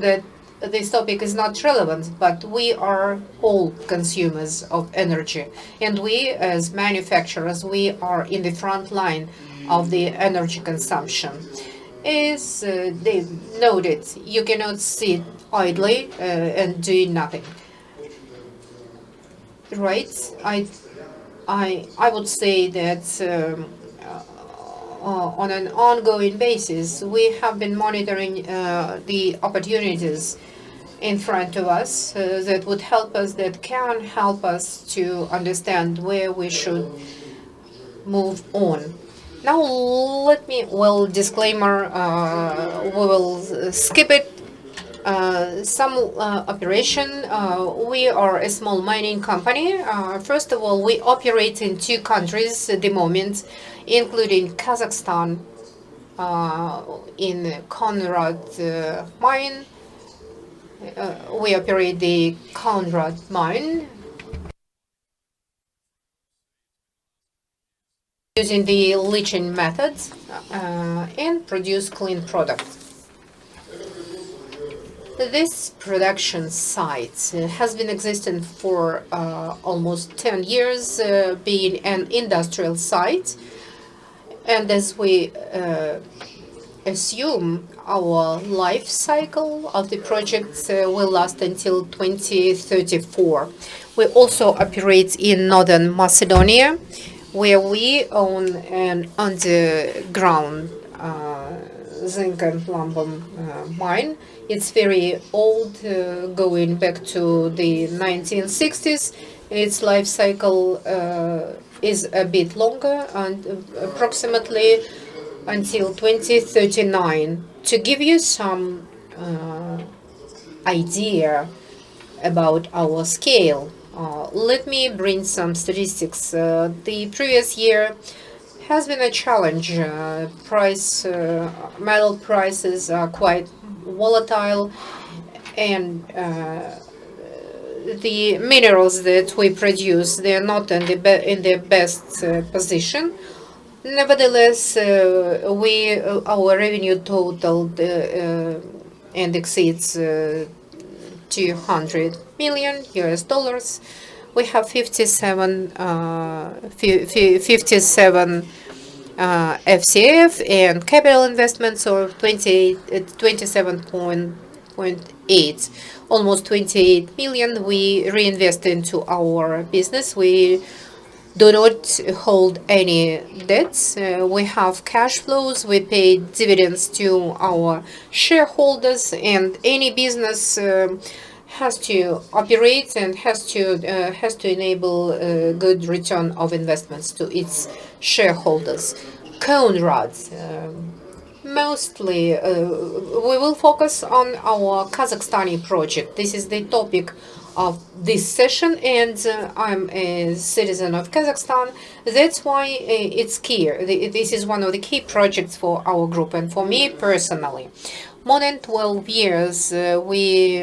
that this topic is not relevant, but we are all consumers of energy, and we as manufacturers, we are in the front line of the energy consumption. As Dave noted, you cannot sit idly and do nothing. Right? I would say that on an ongoing basis, we have been monitoring the opportunities in front of us that would help us, that can help us to understand where we should move on. Now, let me, disclaimer, we will skip it. Some operation, we are a small mining company. First of all, we operate in 2 countries at the moment, including Kazakhstan, in Konrad mine. We operate the Konrad mine using the leaching methods and produce clean products. This production site has been existing for almost 10 years, being an industrial site. And as we assume, our life cycle of the project will last until 2034. We also operate in northern Macedonia, where we own an underground zinc and lanthanum mine. It's very old, going back to the 1960s. Its life cycle is a bit longer, and approximately until 2039. To give you some idea about our scale, let me bring some statistics. The previous year has been a challenge. Metal prices are quite volatile, and the minerals that we produce, they are not in the best position. Nevertheless, our revenue totaled and exceeds 200 million US dollars. We have 57 FCF and capital investments of 27.8, almost 28 million. We reinvest into our business. We do not hold any debts. We have cash flows. We pay dividends to our shareholders, and any business has to operate and has to enable a good return of investments to its shareholders. Cone rods. Mostly, we will focus on our Kazakhstani project. This is the topic of this session, and I'm a citizen of Kazakhstan. That's why it's key. This is one of the key projects for our group and for me personally. More than 12 years, we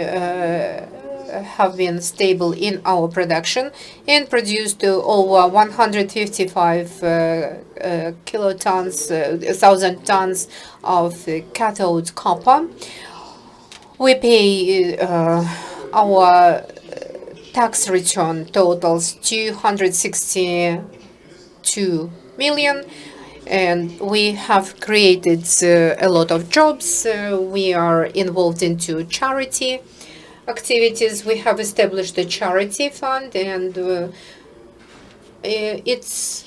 have been stable in our production and produced over 155 kilotons, 1,000 tons of cathode copper. We pay our tax return totals 262 million, and we have created a lot of jobs. We are involved into charity activities. We have established a charity fund, and its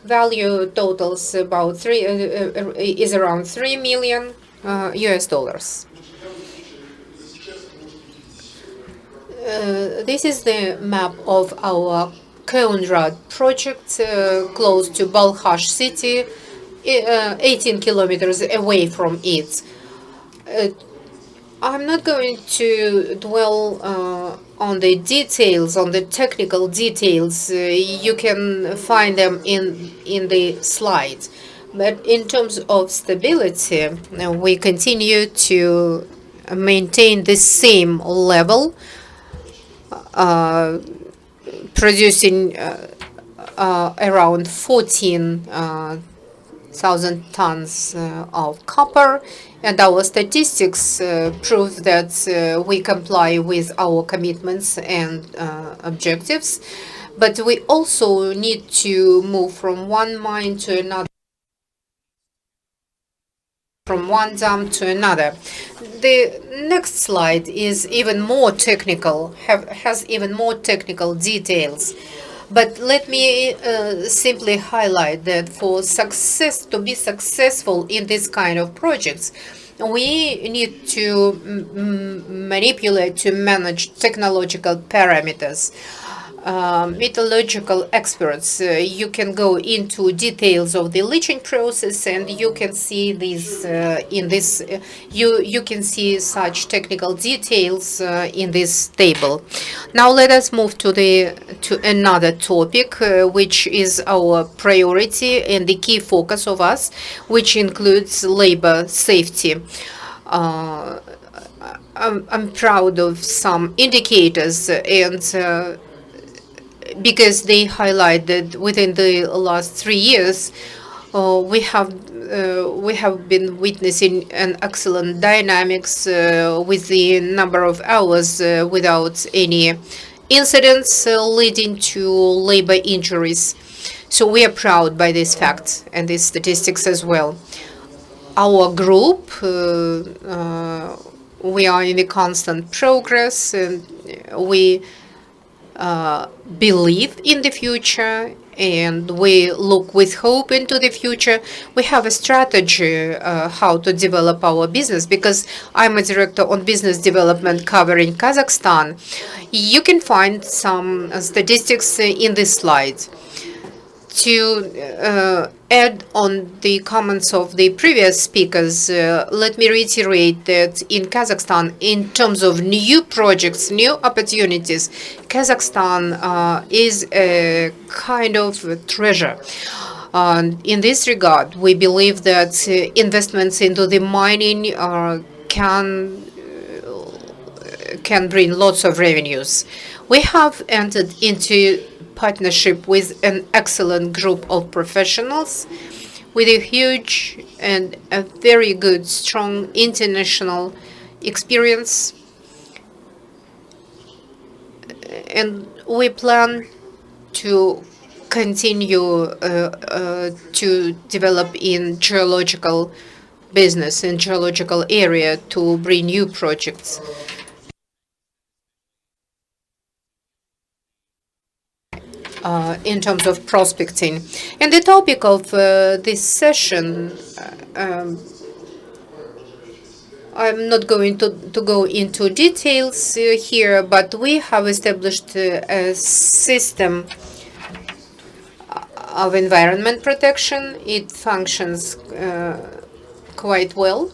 value totals about is around 3 million US dollars. This is the map of our cone rod project close to Balkhash city, 18 kilometers away from it. I'm not going to dwell on the details, on the technical details. You can find them in the slides. But in terms of stability, we continue to maintain the same level, producing around 14,000 tons of copper, and our statistics prove that we comply with our commitments and objectives. But we also need to move from one mine to another, from one dam to another. The next slide is even more technical, has even more technical details. But let me simply highlight that to be successful in this kind of projects, we need to manipulate, to manage technological parameters. Metallurgical experts, you can go into details of the leaching process, and you can see these in this. You can see such technical details in this table. Now let us move to another topic, which is our priority and the key focus of us, which includes labor safety. I'm proud of some indicators, and because they highlight that within the last 3 years, we have been witnessing an excellent dynamics with the number of hours without any incidents leading to labor injuries. So we are proud by this fact and these statistics as well. Our group, we are in a constant progress, and we believe in the future, and we look with hope into the future. We have a strategy how to develop our business, because I'm a director on business development covering Kazakhstan. You can find some statistics in this slide. To add on the comments of the previous speakers, let me reiterate that in Kazakhstan, in terms of new projects, new opportunities, Kazakhstan is a kind of a treasure. In this regard, we believe that investments into the mining can bring lots of revenues. We have entered into partnership with an excellent group of professionals with a huge and a very good, strong international experience. And we plan to continue to develop in geological business and geological area to bring new projects. In terms of prospecting. And the topic of this session, I'm not going to go into details here, but we have established a system of environment protection. It functions quite well.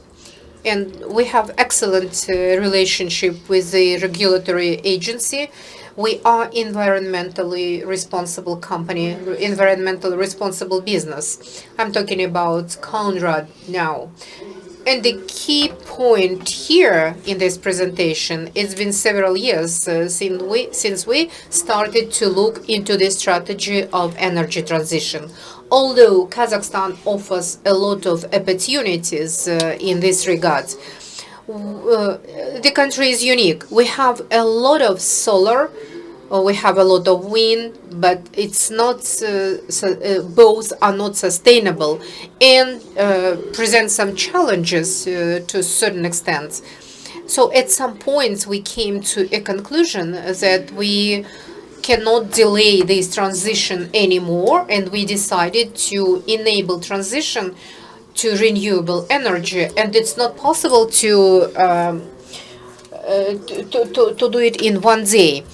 And we have excellent relationship with the regulatory agency. We are environmentally responsible company, environmentally responsible business. I'm talking about Conrad now. And the key point here in this presentation, it's been several years since we started to look into the strategy of energy transition. Although Kazakhstan offers a lot of opportunities in this regard, the country is unique. We have a lot of solar, we have a lot of wind, but it's not both are not sustainable and present some challenges to a certain extent. So at some points we came to a conclusion that we cannot delay this transition anymore, and we decided to enable transition to renewable energy, and it's not possible to do it in one day.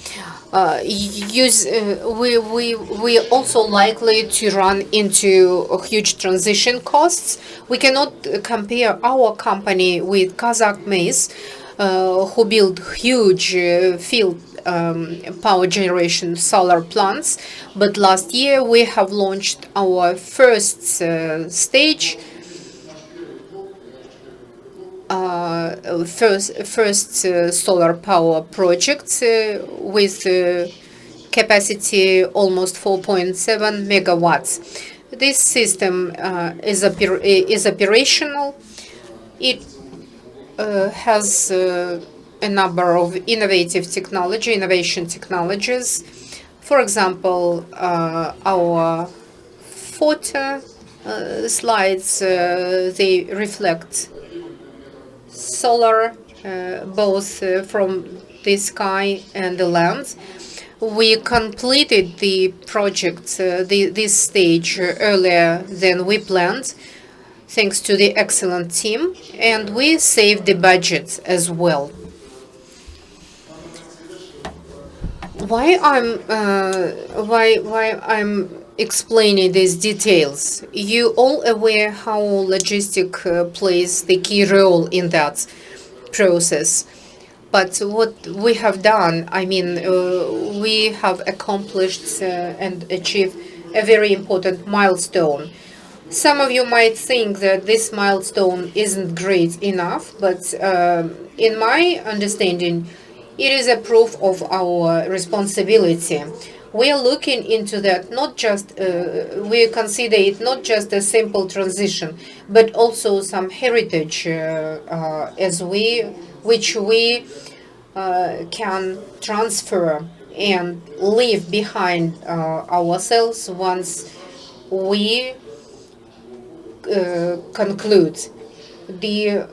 We also likely to run into huge transition costs. We cannot compare our company with Kazakh maize, who build huge field power generation solar plants. But last year we have launched our first stage, first solar power project with capacity almost 4.7 megawatts. This system is operational. It has a number of innovation technologies. For example, our photo slides, they reflect solar both from the sky and the land. We completed the project, this stage, earlier than we planned, thanks to the excellent team, and we saved the budget as well. Why I'm explaining these details? You all aware how logistic plays the key role in that process. But what we have done, I mean, we have accomplished and achieved a very important milestone. Some of you might think that this milestone isn't great enough, but in my understanding, it is a proof of our responsibility. We are looking into that not just, we consider it not just a simple transition, but also some heritage which we can transfer and leave behind ourselves once we conclude. The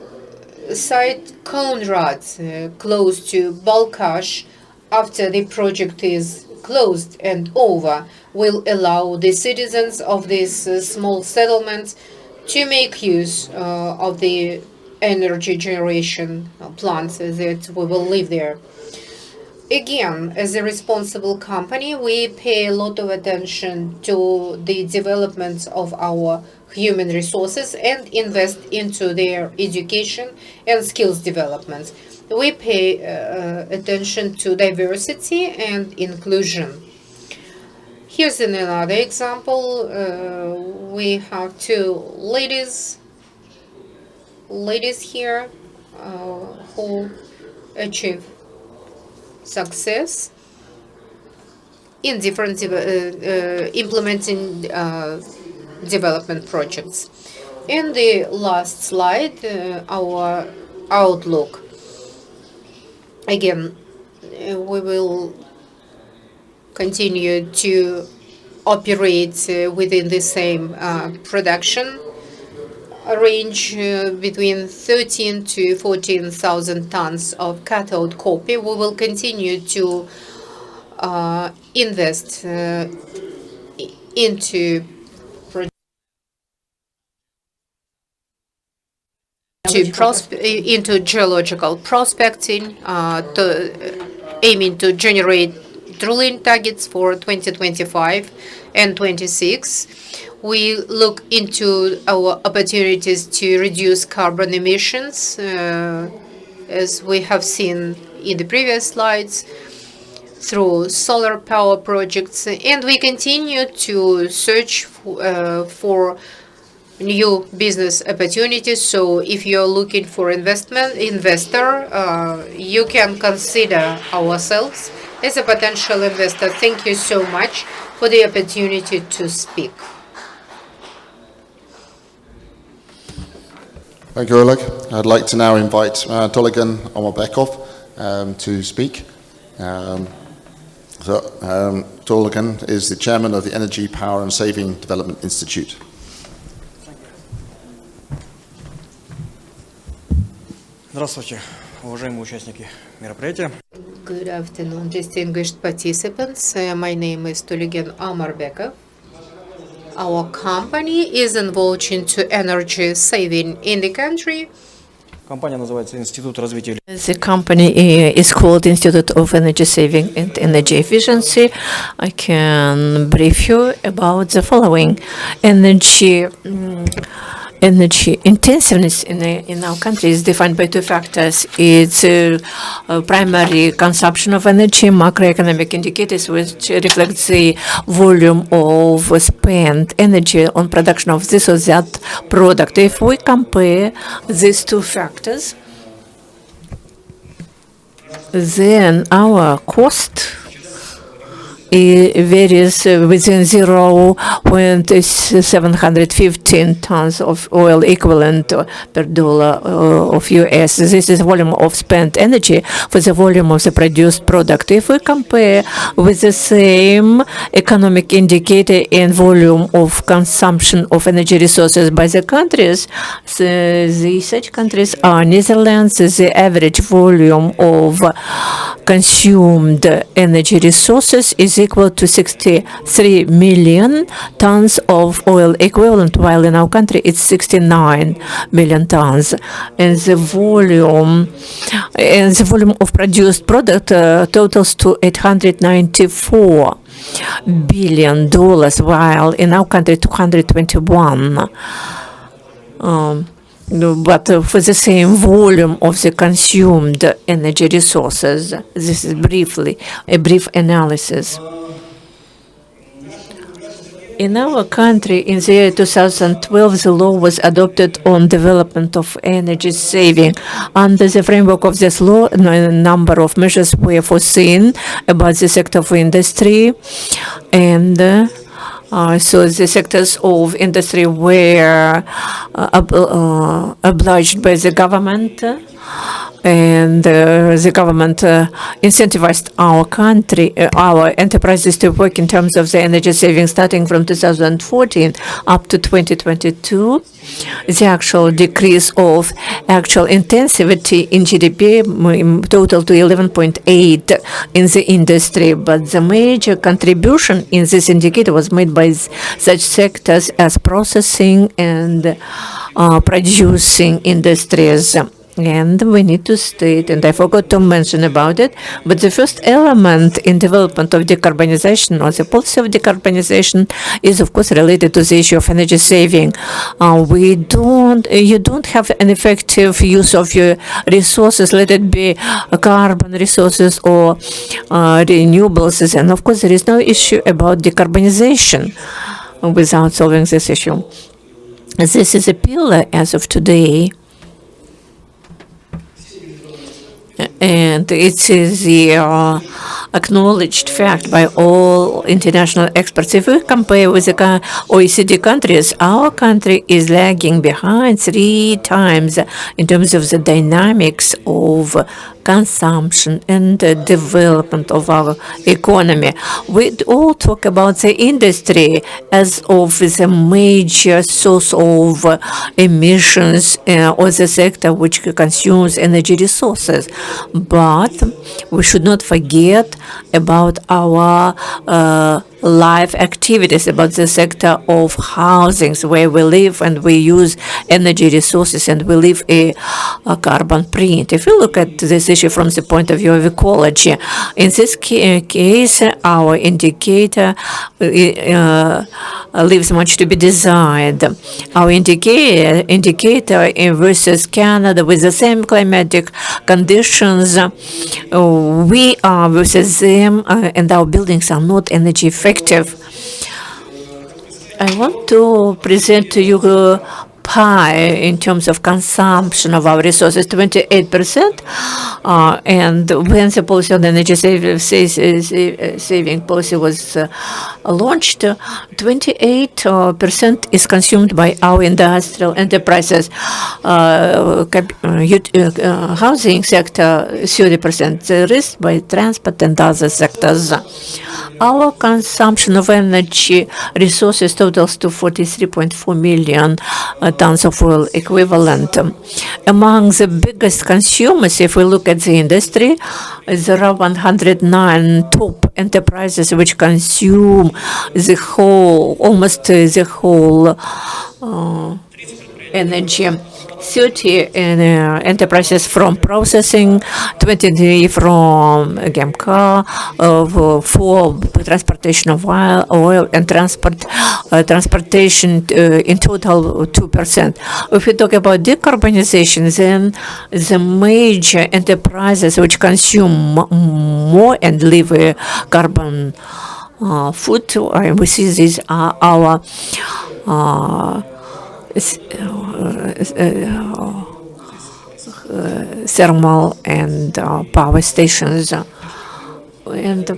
site Konrad, close to Balkash, after the project is closed and over, will allow the citizens of these small settlements to make use of the energy generation plants that we will live there. Again, as a responsible company, we pay a lot of attention to the development of our human resources and invest into their education and skills development. We pay attention to diversity and inclusion. Here's another example. We have two ladies here who achieve success in different implementing development projects. In the last slide, our outlook. Again, we will continue to operate within the same production range between 13 to 14,000 tons of cathode copy. We will continue to invest into geological prospecting, aiming to generate drilling targets for 2025 and 26. We look into our opportunities to reduce carbon emissions, as we have seen in the previous slides, through solar power projects, and we continue to search for new business opportunities. So if you're looking for investor, you can consider ourselves as a potential investor. Thank you so much for the opportunity to speak. Thank you, Oleg. I'd like to now invite Toligan Omobekov to speak. Toligan is the chairman of the Energy, Power and Saving Development Institute. Здравствуйте, уважаемые участники мероприятия. Good afternoon, distinguished participants. My name is Toligan Omarbekov. Our company is involved into energy saving in the country. Компания называется Институт развития. The company is called Institute of Energy Saving and Energy Efficiency. I can brief you about the following. Energy intensiveness in our country is defined by two factors. It's primary consumption of energy, macroeconomic indicators, which reflects the volume of spent energy on production of this or that product. If we compare these two factors, then our cost varies within 0.715 tons of oil equivalent per dollar of US. This is volume of spent energy for the volume of the produced product. If we compare with the same economic indicator and volume of consumption of energy resources by the countries, such countries are Netherlands. The average volume of consumed energy resources is equal to 63 million tons of oil equivalent, while in our country it's 69 million tons. And the volume of produced product totals to $894 billion, while in our country 221. But for the same volume of the consumed energy resources. This is briefly a brief analysis. In our country, in the year 2012, the law was adopted on development of energy saving. Under the framework of this law, a number of measures were foreseen about the sector of industry, and so the sectors of industry were obliged by the government and the government incentivized our enterprises to work in terms of the energy savings starting from 2014 up to 2022. The actual decrease of actual intensity in GDP total to 11.8 in the industry, but the major contribution in this indicator was made by such sectors as processing and producing industries. And we need to state, and I forgot to mention about it, but the first element in development of decarbonization or the policy of decarbonization is, of course, related to the issue of energy saving. You don't have an effective use of your resources, let it be carbon resources or renewables, and of course, there is no issue about decarbonization without solving this issue. This is a pillar as of today. And it is the acknowledged fact by all international experts. If we compare with the OECD countries, our country is lagging behind 3 times in terms of the dynamics of consumption and development of our economy. We all talk about the industry as of the major source of emissions or the sector which consumes energy resources. But we should not forget about our life activities, about the sector of housings where we live and we use energy resources and we leave a carbon print. If you look at this issue from the point of view of ecology, in this case, our indicator leaves much to be desired. Our indicator versus Canada with the same climatic conditions, we are versus them, and our buildings are not energy effective. I want to present to you pie in terms of consumption of our resources, 28%. And when the policy on energy saving policy was launched, 28% is consumed by our industrial enterprises. Housing sector, 30%, the rest by transport and other sectors. Our consumption of energy resources totals to 43.4 million tons of oil equivalent. Among the biggest consumers, if we look at the industry, there are 109 top enterprises which consume the whole, almost the whole energy. 30 enterprises from processing, 23 from GEMCA, 4 transportation of oil and transportation, in total 2%. If we talk about decarbonization, then the major enterprises which consume more and leave a carbon foot, we see these are our thermal and power stations. And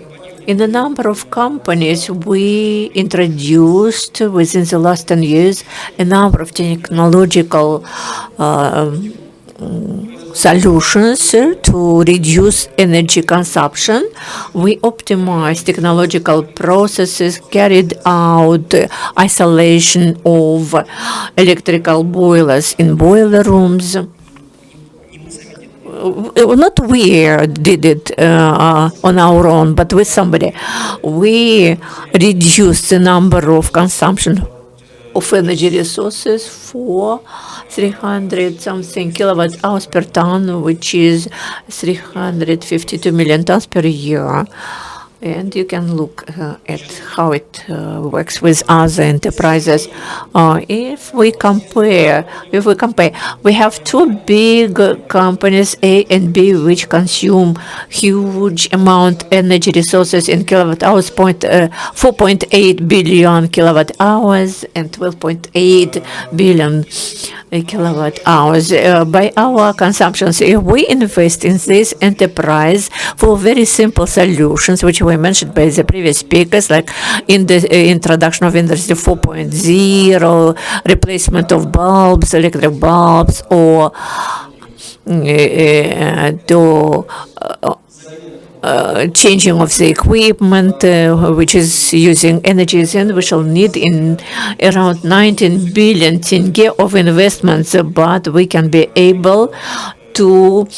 in a number of companies, we introduced within the last 10 years a number of technological solutions to reduce energy consumption. We optimized technological processes, carried out isolation of electrical boilers in boiler rooms. Not we did it on our own, but with somebody. We reduced the number of consumption of energy resources for 300 something kilowatt hours per ton, which is 352 million tons per year. And you can look at how it works with other enterprises. If we compare, we have 2 big companies, A and B, which consume huge amount energy resources in kilowatt hours, 4.8 billion kilowatt hours and 12.8 billion kilowatt hours. By our consumptions, if we invest in this enterprise for very simple solutions, which were mentioned by the previous speakers, like in the introduction of Industry 4.0, replacement of bulbs, electric bulbs, or to changing of the equipment, which is using energies, and we shall need in around 19 billion tenge of investments, but we can be able to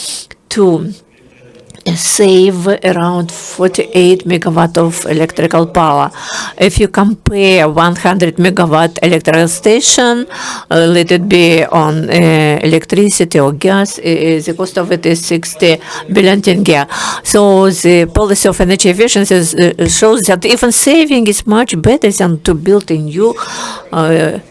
save around 48 megawatt of electrical power. If you compare 100 megawatt electrical station, let it be on electricity or gas, the cost of it is 60 billion tenge. So the policy of energy efficiency shows that even saving is much better than to build a new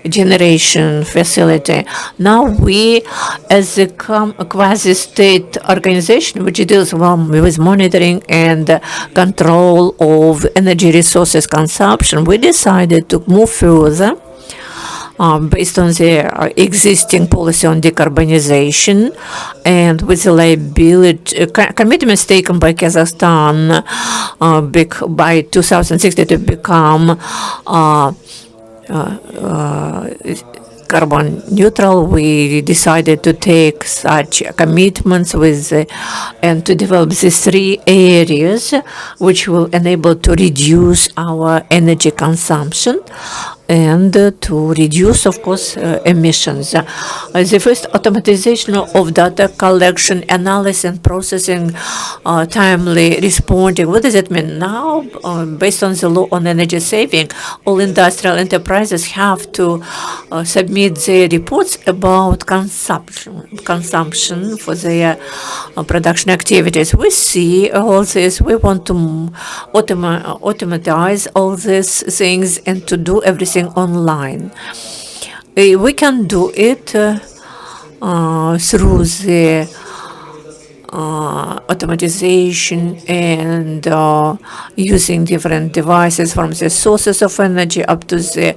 generation facility. Now we, as a quasi-state organization which deals with monitoring and control of energy resources consumption, we decided to move further based on the existing policy on decarbonization and with the liability commitments taken by Kazakhstan by 2060 to become carbon neutral. We decided to take such commitments and to develop these 3 areas which will enable to reduce our energy consumption and to reduce, of course, emissions. The first, automatization of data collection, analysis, and processing, timely responding. What does it mean? Now, based on the law on energy saving, all industrial enterprises have to submit their reports about consumption for their production activities. We see all this. We want to automatize all these things and to do everything online. We can do it through the automatization and using different devices from the sources of energy up to the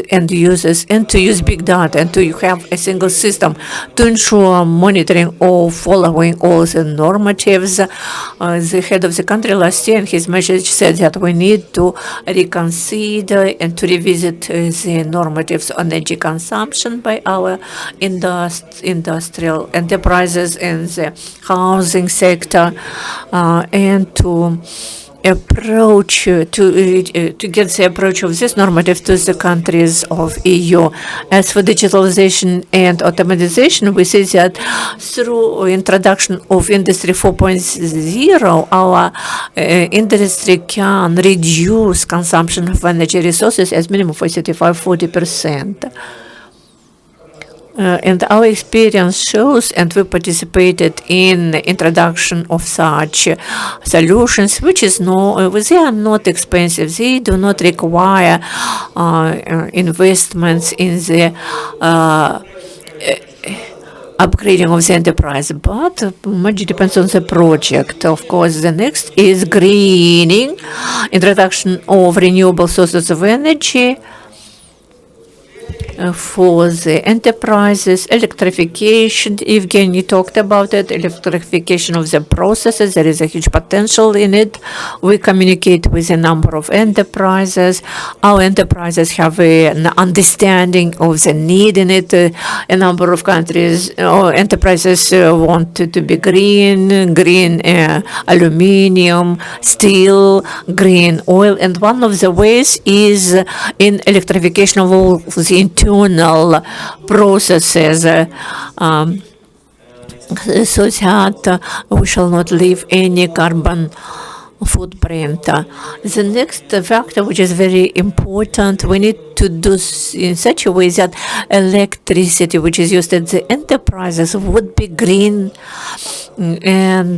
end users, and to use big data and to have a single system to ensure monitoring or following all the normatives. The head of the country last year in his message said that we need to reconsider and to revisit the normatives on energy consumption by our industrial enterprises in the housing sector, and to approach to get the approach of this normative to the countries of EU. As for digitalization and automatization, we see that through introduction of Industry 4.0, our industry can reduce consumption of energy resources as minimum for 35–40%. And our experience shows, and we participated in the introduction of such solutions, which is they are not expensive. They do not require investments in the upgrading of the enterprise, but much depends on the project. Of course, the next is greening, introduction of renewable sources of energy for the enterprises, electrification. Evgeny talked about it, electrification of the processes. There is a huge potential in it. We communicate with a number of enterprises. Our enterprises have an understanding of the need in it. A number of countries, enterprises want to be green aluminium, steel, green oil, and one of the ways is in electrification of all the internal processes, so that we shall not leave any carbon footprint. The next factor, which is very important, we need to do in such a way that electricity which is used at the enterprises would be green, and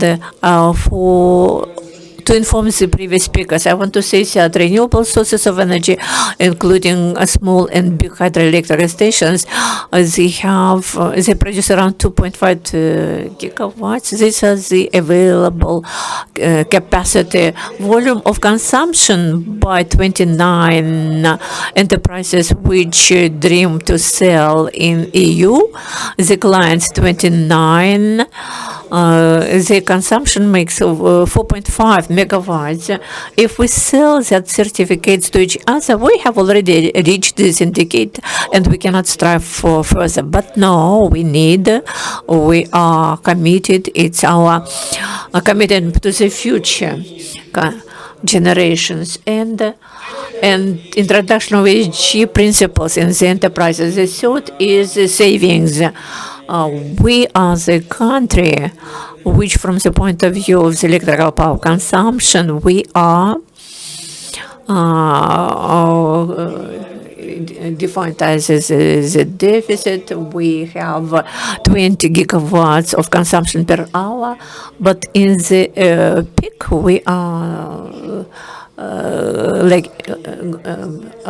to inform the previous speakers, I want to say that renewable sources of energy, including small and big hydroelectric stations, they produce around 2.5 gigawatts. This is the available capacity. Volume of consumption by 29 enterprises which dream to sell in EU. The clients 29 the consumption makes 4.5 megawatts. If we sell that certificates to each other, we have already reached this indicator and we cannot strive for further. But no, we are committed. It's our commitment to the future generations and introduction of ESG principles in the enterprises. The third is savings. We are the country which, from the point of view of the electrical power consumption, we are defined as the deficit. We have 20 gigawatts of consumption per hour, but in the peak we are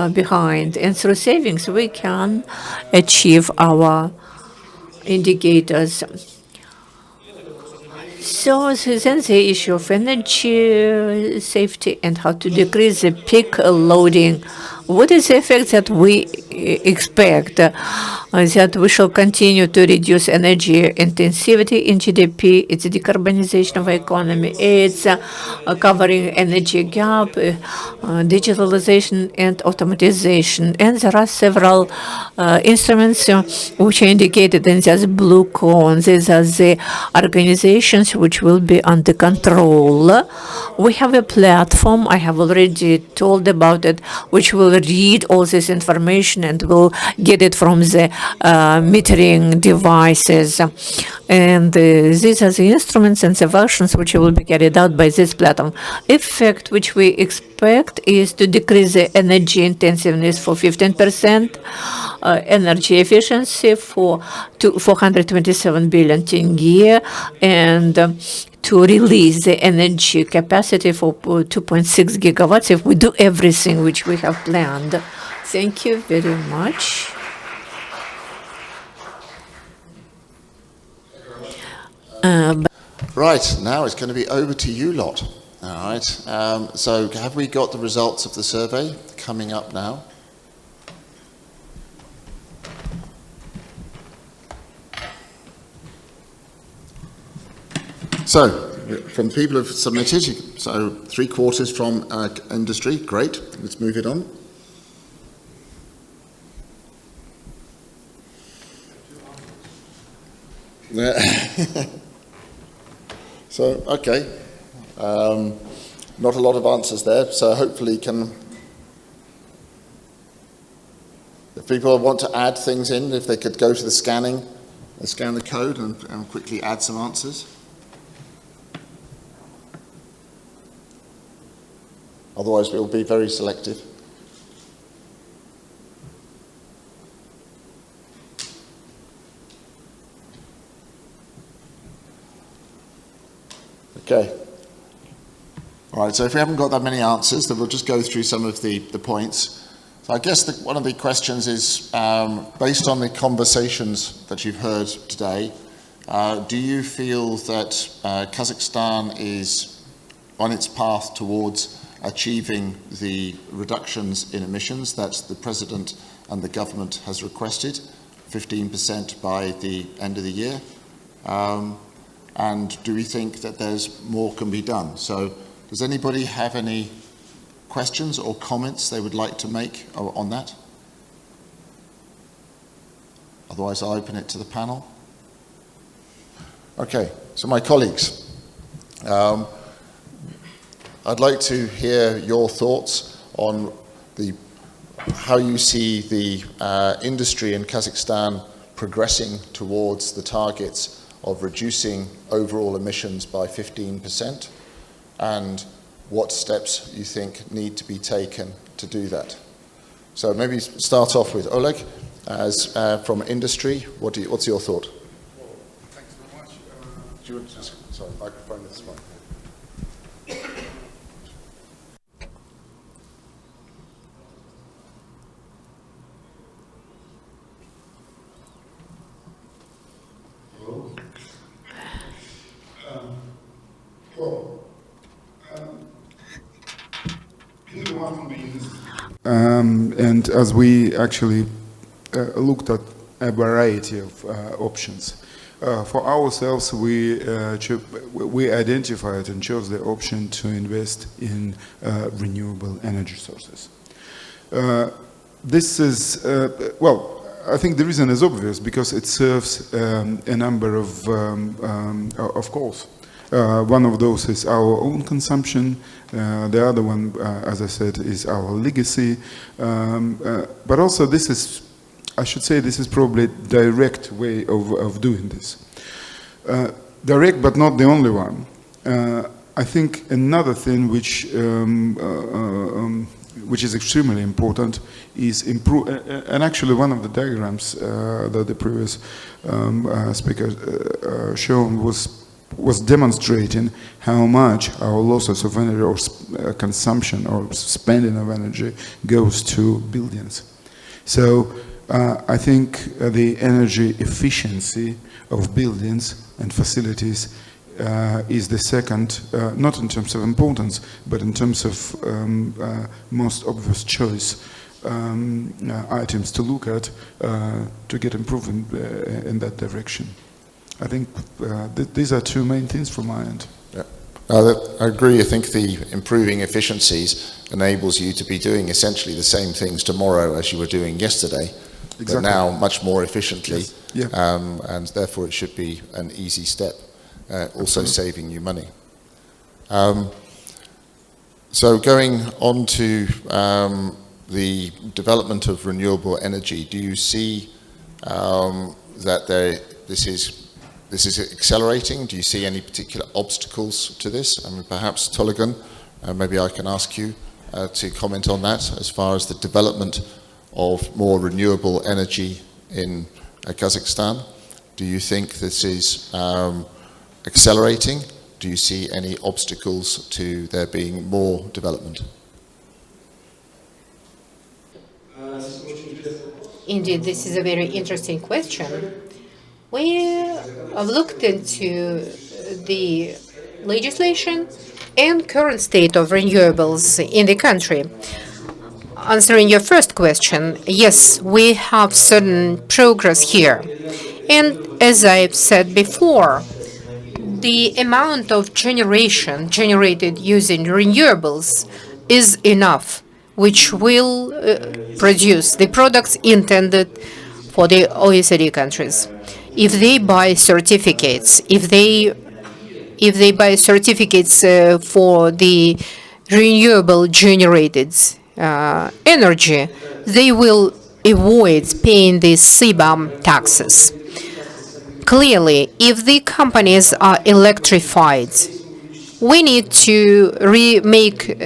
behind. And through savings we can achieve our indicators. So then the issue of energy safety and how to decrease the peak loading. What is the effect that we expect? That we shall continue to reduce energy intensivity in GDP. It's decarbonization of the economy. It's covering energy gap, digitalization and automatization. And there are several instruments which are indicated in this blue cone. These are the organizations which will be under control. We have a platform, I have already told about it, which will read all this information and will get it from the metering devices. And these are the instruments and the versions which will be carried out by this platform. Effect which we expect is to decrease the energy intensiveness for 15%, energy efficiency for 427 billion tenge, and to release the energy capacity for 2.6 gigawatts if we do everything which we have planned. Thank you very much. Right, now it's going to be over to you lot. All right, so have we got the results of the survey coming up now? So, from people who have submitted, so 3/4 from industry, great, let's move it on. So, okay, not a lot of answers there, so hopefully if people want to add things in, if they could go to the scanning, scan the code and quickly add some answers. Otherwise, we'll be very selective. Okay. All right, so if we haven't got that many answers, then we'll just go through some of the points. So I guess one of the questions is, based on the conversations that you've heard today, do you feel that Kazakhstan is on its path towards achieving the reductions in emissions that the President and the government has requested, 15% by the end of the year? And do we think that there's more can be done? So does anybody have any questions or comments they would like to make on that? Otherwise, I'll open it to the panel. Okay, so my colleagues, I'd like to hear your thoughts on how you see the industry in Kazakhstan progressing towards the targets of reducing overall emissions by 15%, and what steps you think need to be taken to do that. So maybe start off with Oleg, as from industry. What's your thought? Well, thanks very much. Do you want to just, sorry, microphone this one. And as we actually looked at a variety of options, For ourselves, we identified and chose the option to invest in renewable energy sources. This is, well, I think the reason is obvious because it serves a number of goals. One of those is our own consumption. The other one, as I said, is our legacy. But also this is, I should say, this is probably a direct way of doing this. Direct, but not the only one. I think another thing which is extremely important is improve. And actually, one of the diagrams that the previous speaker shown was demonstrating how much our losses of energy or consumption or spending of energy goes to buildings. So I think the energy efficiency of buildings and facilities is the second, not in terms of importance, but in terms of most obvious choice items to look at to get improvement in that direction. I think these are two main things from my end. Yeah. I agree. I think the improving efficiencies enables you to be doing essentially the same things tomorrow as you were doing yesterday, Exactly. but now much more efficiently, Yes. Yeah. and therefore it should be an easy step, also saving you money. So going on to the development of renewable energy, do you see that this is accelerating? Do you see any particular obstacles to this? I mean, perhaps Toligan, maybe I can ask you to comment on that as far as the development of more renewable energy in Kazakhstan. Do you think this is accelerating? Do you see any obstacles to there being more development? Indeed, this is a very interesting question. We have looked into the legislation and current state of renewables in the country. Answering your first question, yes, we have certain progress here. And as I've said before, the amount of generation generated using renewables is enough, which will produce the products intended for the OECD countries. If they buy certificates, if they buy certificates for the renewable generated energy, they will avoid paying the CBAM taxes. Clearly, if the companies are electrified, we need to make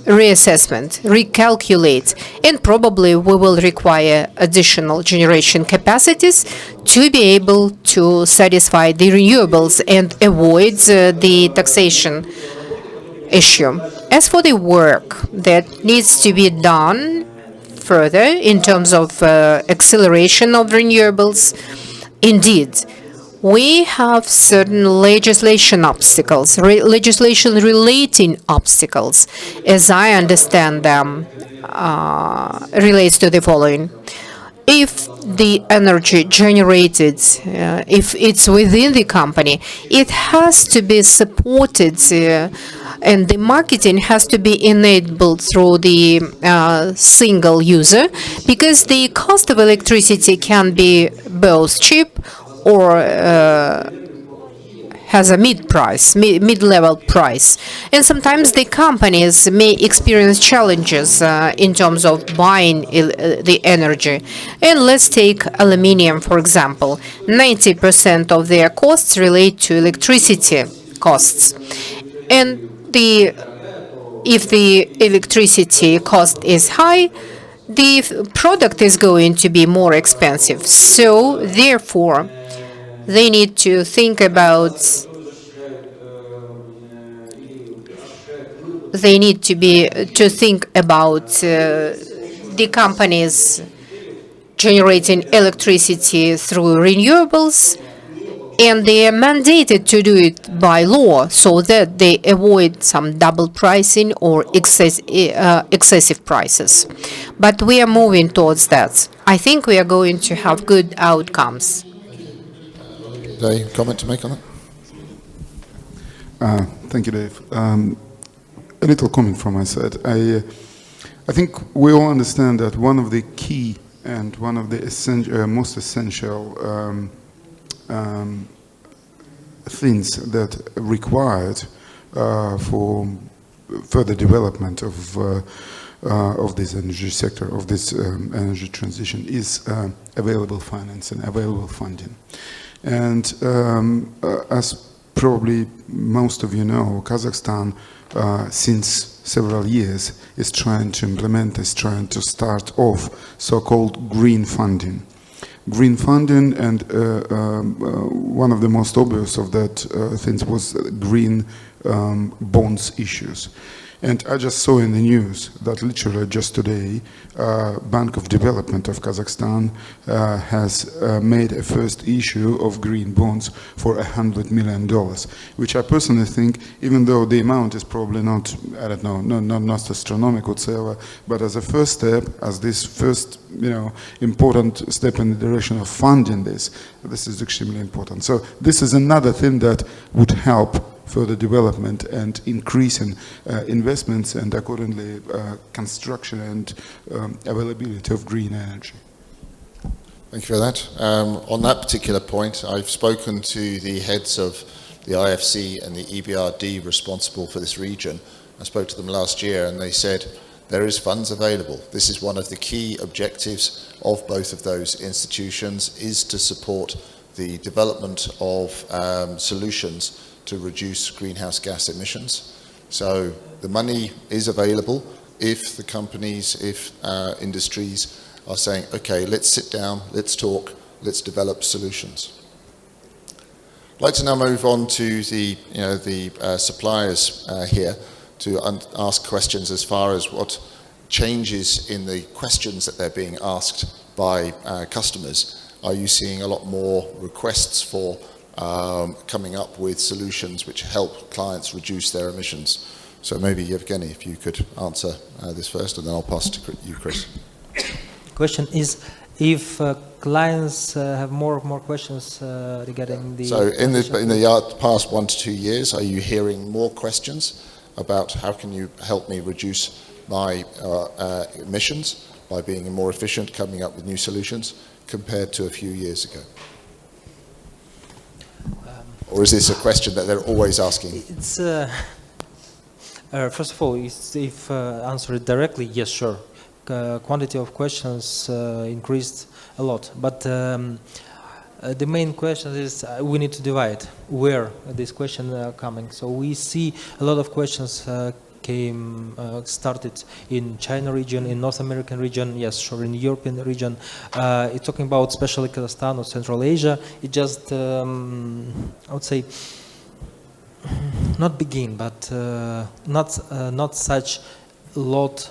reassessment, recalculate, and probably we will require additional generation capacities to be able to satisfy the renewables and avoid the taxation issue. As for the work that needs to be done further in terms of acceleration of renewables, indeed, we have certain legislation obstacles, legislation relating obstacles, as I understand them, relates to the following. If the energy generated, if it's within the company, it has to be supported and the marketing has to be enabled through the single user, because the cost of electricity can be both cheap or has a mid-level price. And sometimes the companies may experience challenges in terms of buying the energy. And let's take aluminium, for example. 90% of their costs relate to electricity costs. And if the electricity cost is high, the product is going to be more expensive. So, therefore, they need to think about the companies generating electricity through renewables, and they are mandated to do it by law so that they avoid some double pricing or excessive prices. But we are moving towards that. I think we are going to have good outcomes. David, a comment to make on that? Thank you, Dave. A little comment from my side. I think we all understand that one of the key and one of the most essential things that required for further development of this energy sector, of this energy transition, is available finance and available funding. And as probably most of you know, Kazakhstan, since several years, is trying to start off so-called green funding. Green funding, and one of the most obvious of that things was green bonds issues. And I just saw in the news that literally just today, Bank of Development of Kazakhstan has made a first issue of green bonds for $100 million, which I personally think, even though the amount is probably not, I don't know, not astronomical whatsoever, but as a first step, as this first, important step in the direction of funding this is extremely important. So this is another thing that would help further development and increasing investments and accordingly construction and availability of green energy. Thank you for that. On that particular point, I've spoken to the heads of the IFC and the EBRD responsible for this region. I spoke to them last year and they said there is funds available. This is one of the key objectives of both of those institutions, is to support the development of solutions to reduce greenhouse gas emissions. So the money is available if the companies, if industries are saying, okay, let's sit down, let's talk, let's develop solutions. I'd like to now move on to the suppliers here to ask questions as far as what changes in the questions that they're being asked by customers. Are you seeing a lot more requests for coming up with solutions which help clients reduce their emissions? So maybe Evgeny, if you could answer this first, and then I'll pass to you, Chris. Question is if clients have more questions regarding the... So in the past 1 to 2 years, are you hearing more questions about how can you help me reduce my emissions by being more efficient, coming up with new solutions, compared to a few years ago? Or is this a question that they're always asking? It's first of all, if answer it directly, yes, sure. Quantity of questions increased a lot, but the main question is we need to divide where this question are coming. So we see a lot of questions started in China region, in North American region, yes, sure, in European region. It's talking about especially Kazakhstan or Central Asia. It just, I would say, not begin, but not such lot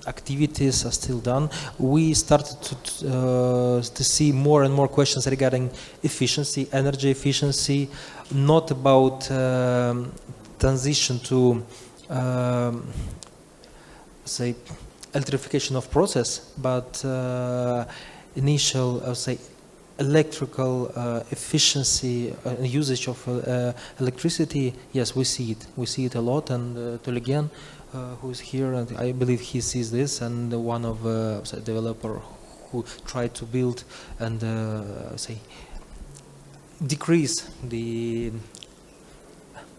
activities are still done. We started to see more and more questions regarding efficiency, energy efficiency, not about transition to say electrification of process, but initial, I would say, electrical efficiency usage of electricity. Yes, we see it. We see it a lot. And Toligan, who is here, and I believe he sees this, and one of developer who tried to build and say decrease the.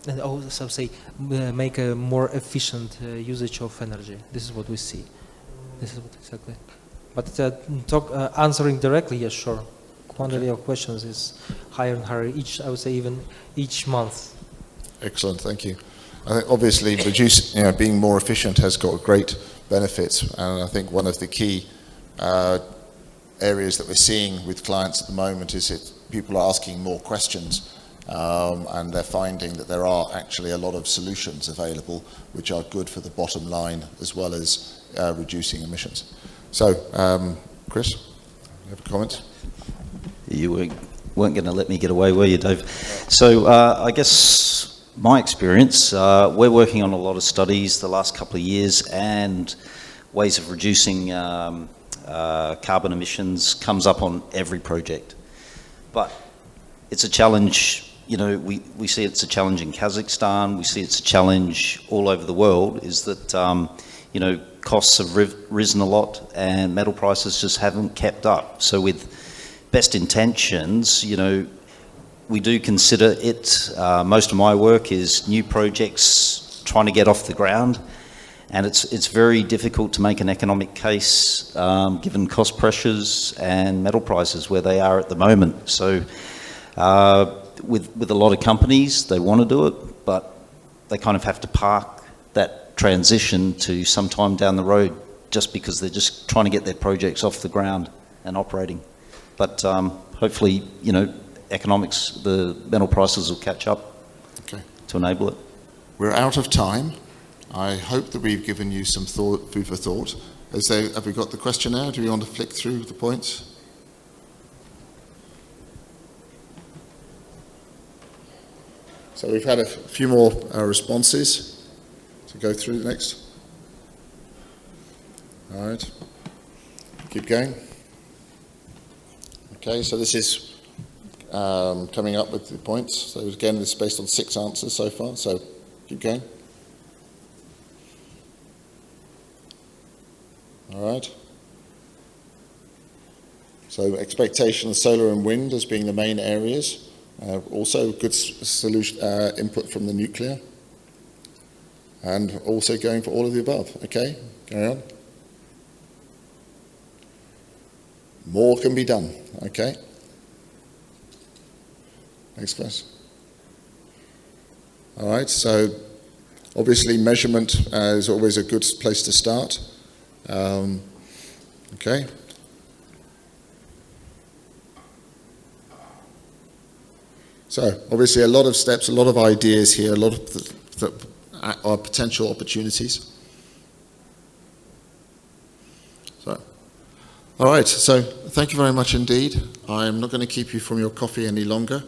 And also say make a more efficient usage of energy. This is what we see. This is what exactly. But answering directly, yes, sure. Quantity of questions is higher and higher I would say even each month. Excellent, thank you. I think obviously being more efficient has got great benefits, and I think one of the key areas that we're seeing with clients at the moment is that people are asking more questions. And they're finding that there are actually a lot of solutions available which are good for the bottom line as well as reducing emissions. So, Chris, you have a comment? You weren't going to let me get away, were you, Dave? So I guess my experience, we're working on a lot of studies the last couple of years, and ways of reducing carbon emissions comes up on every project. But it's a challenge. You know, we see it's a challenge in Kazakhstan. We see it's a challenge all over the world. Is that you know, costs have risen a lot, and metal prices just haven't kept up. So with best intentions, you know, we do consider it. Most of my work is new projects trying to get off the ground, and it's very difficult to make an economic case given cost pressures and metal prices where they are at the moment. So with a lot of companies, they want to do it, but they kind of have to park that transition to sometime down the road just because they're just trying to get their projects off the ground and operating. But hopefully, you know, economics, the metal prices will catch up to enable it. We're out of time. I hope that we've given you some food for thought. Have we got the questionnaire? Do you want to flick through the points? So we've had a few more responses to go through next. All right. Keep going. Okay, so this is coming up with the points. So again, this is based on 6 answers so far, so keep going. All right. So expectation of solar and wind as being the main areas. Also good solution input from the nuclear. And also going for all of the above. Okay, carry on. More can be done. Okay. Next question. All right, so obviously measurement is always a good place to start. Okay. So obviously a lot of steps, a lot of ideas here, a lot of are potential opportunities. So, all right, so thank you very much indeed. I'm not going to keep you from your coffee any longer.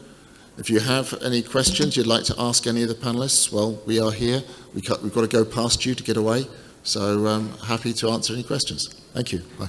If you have any questions you'd like to ask any of the panelists, well, we are here. We've got to go past you to get away. So happy to answer any questions. Thank you. Bye.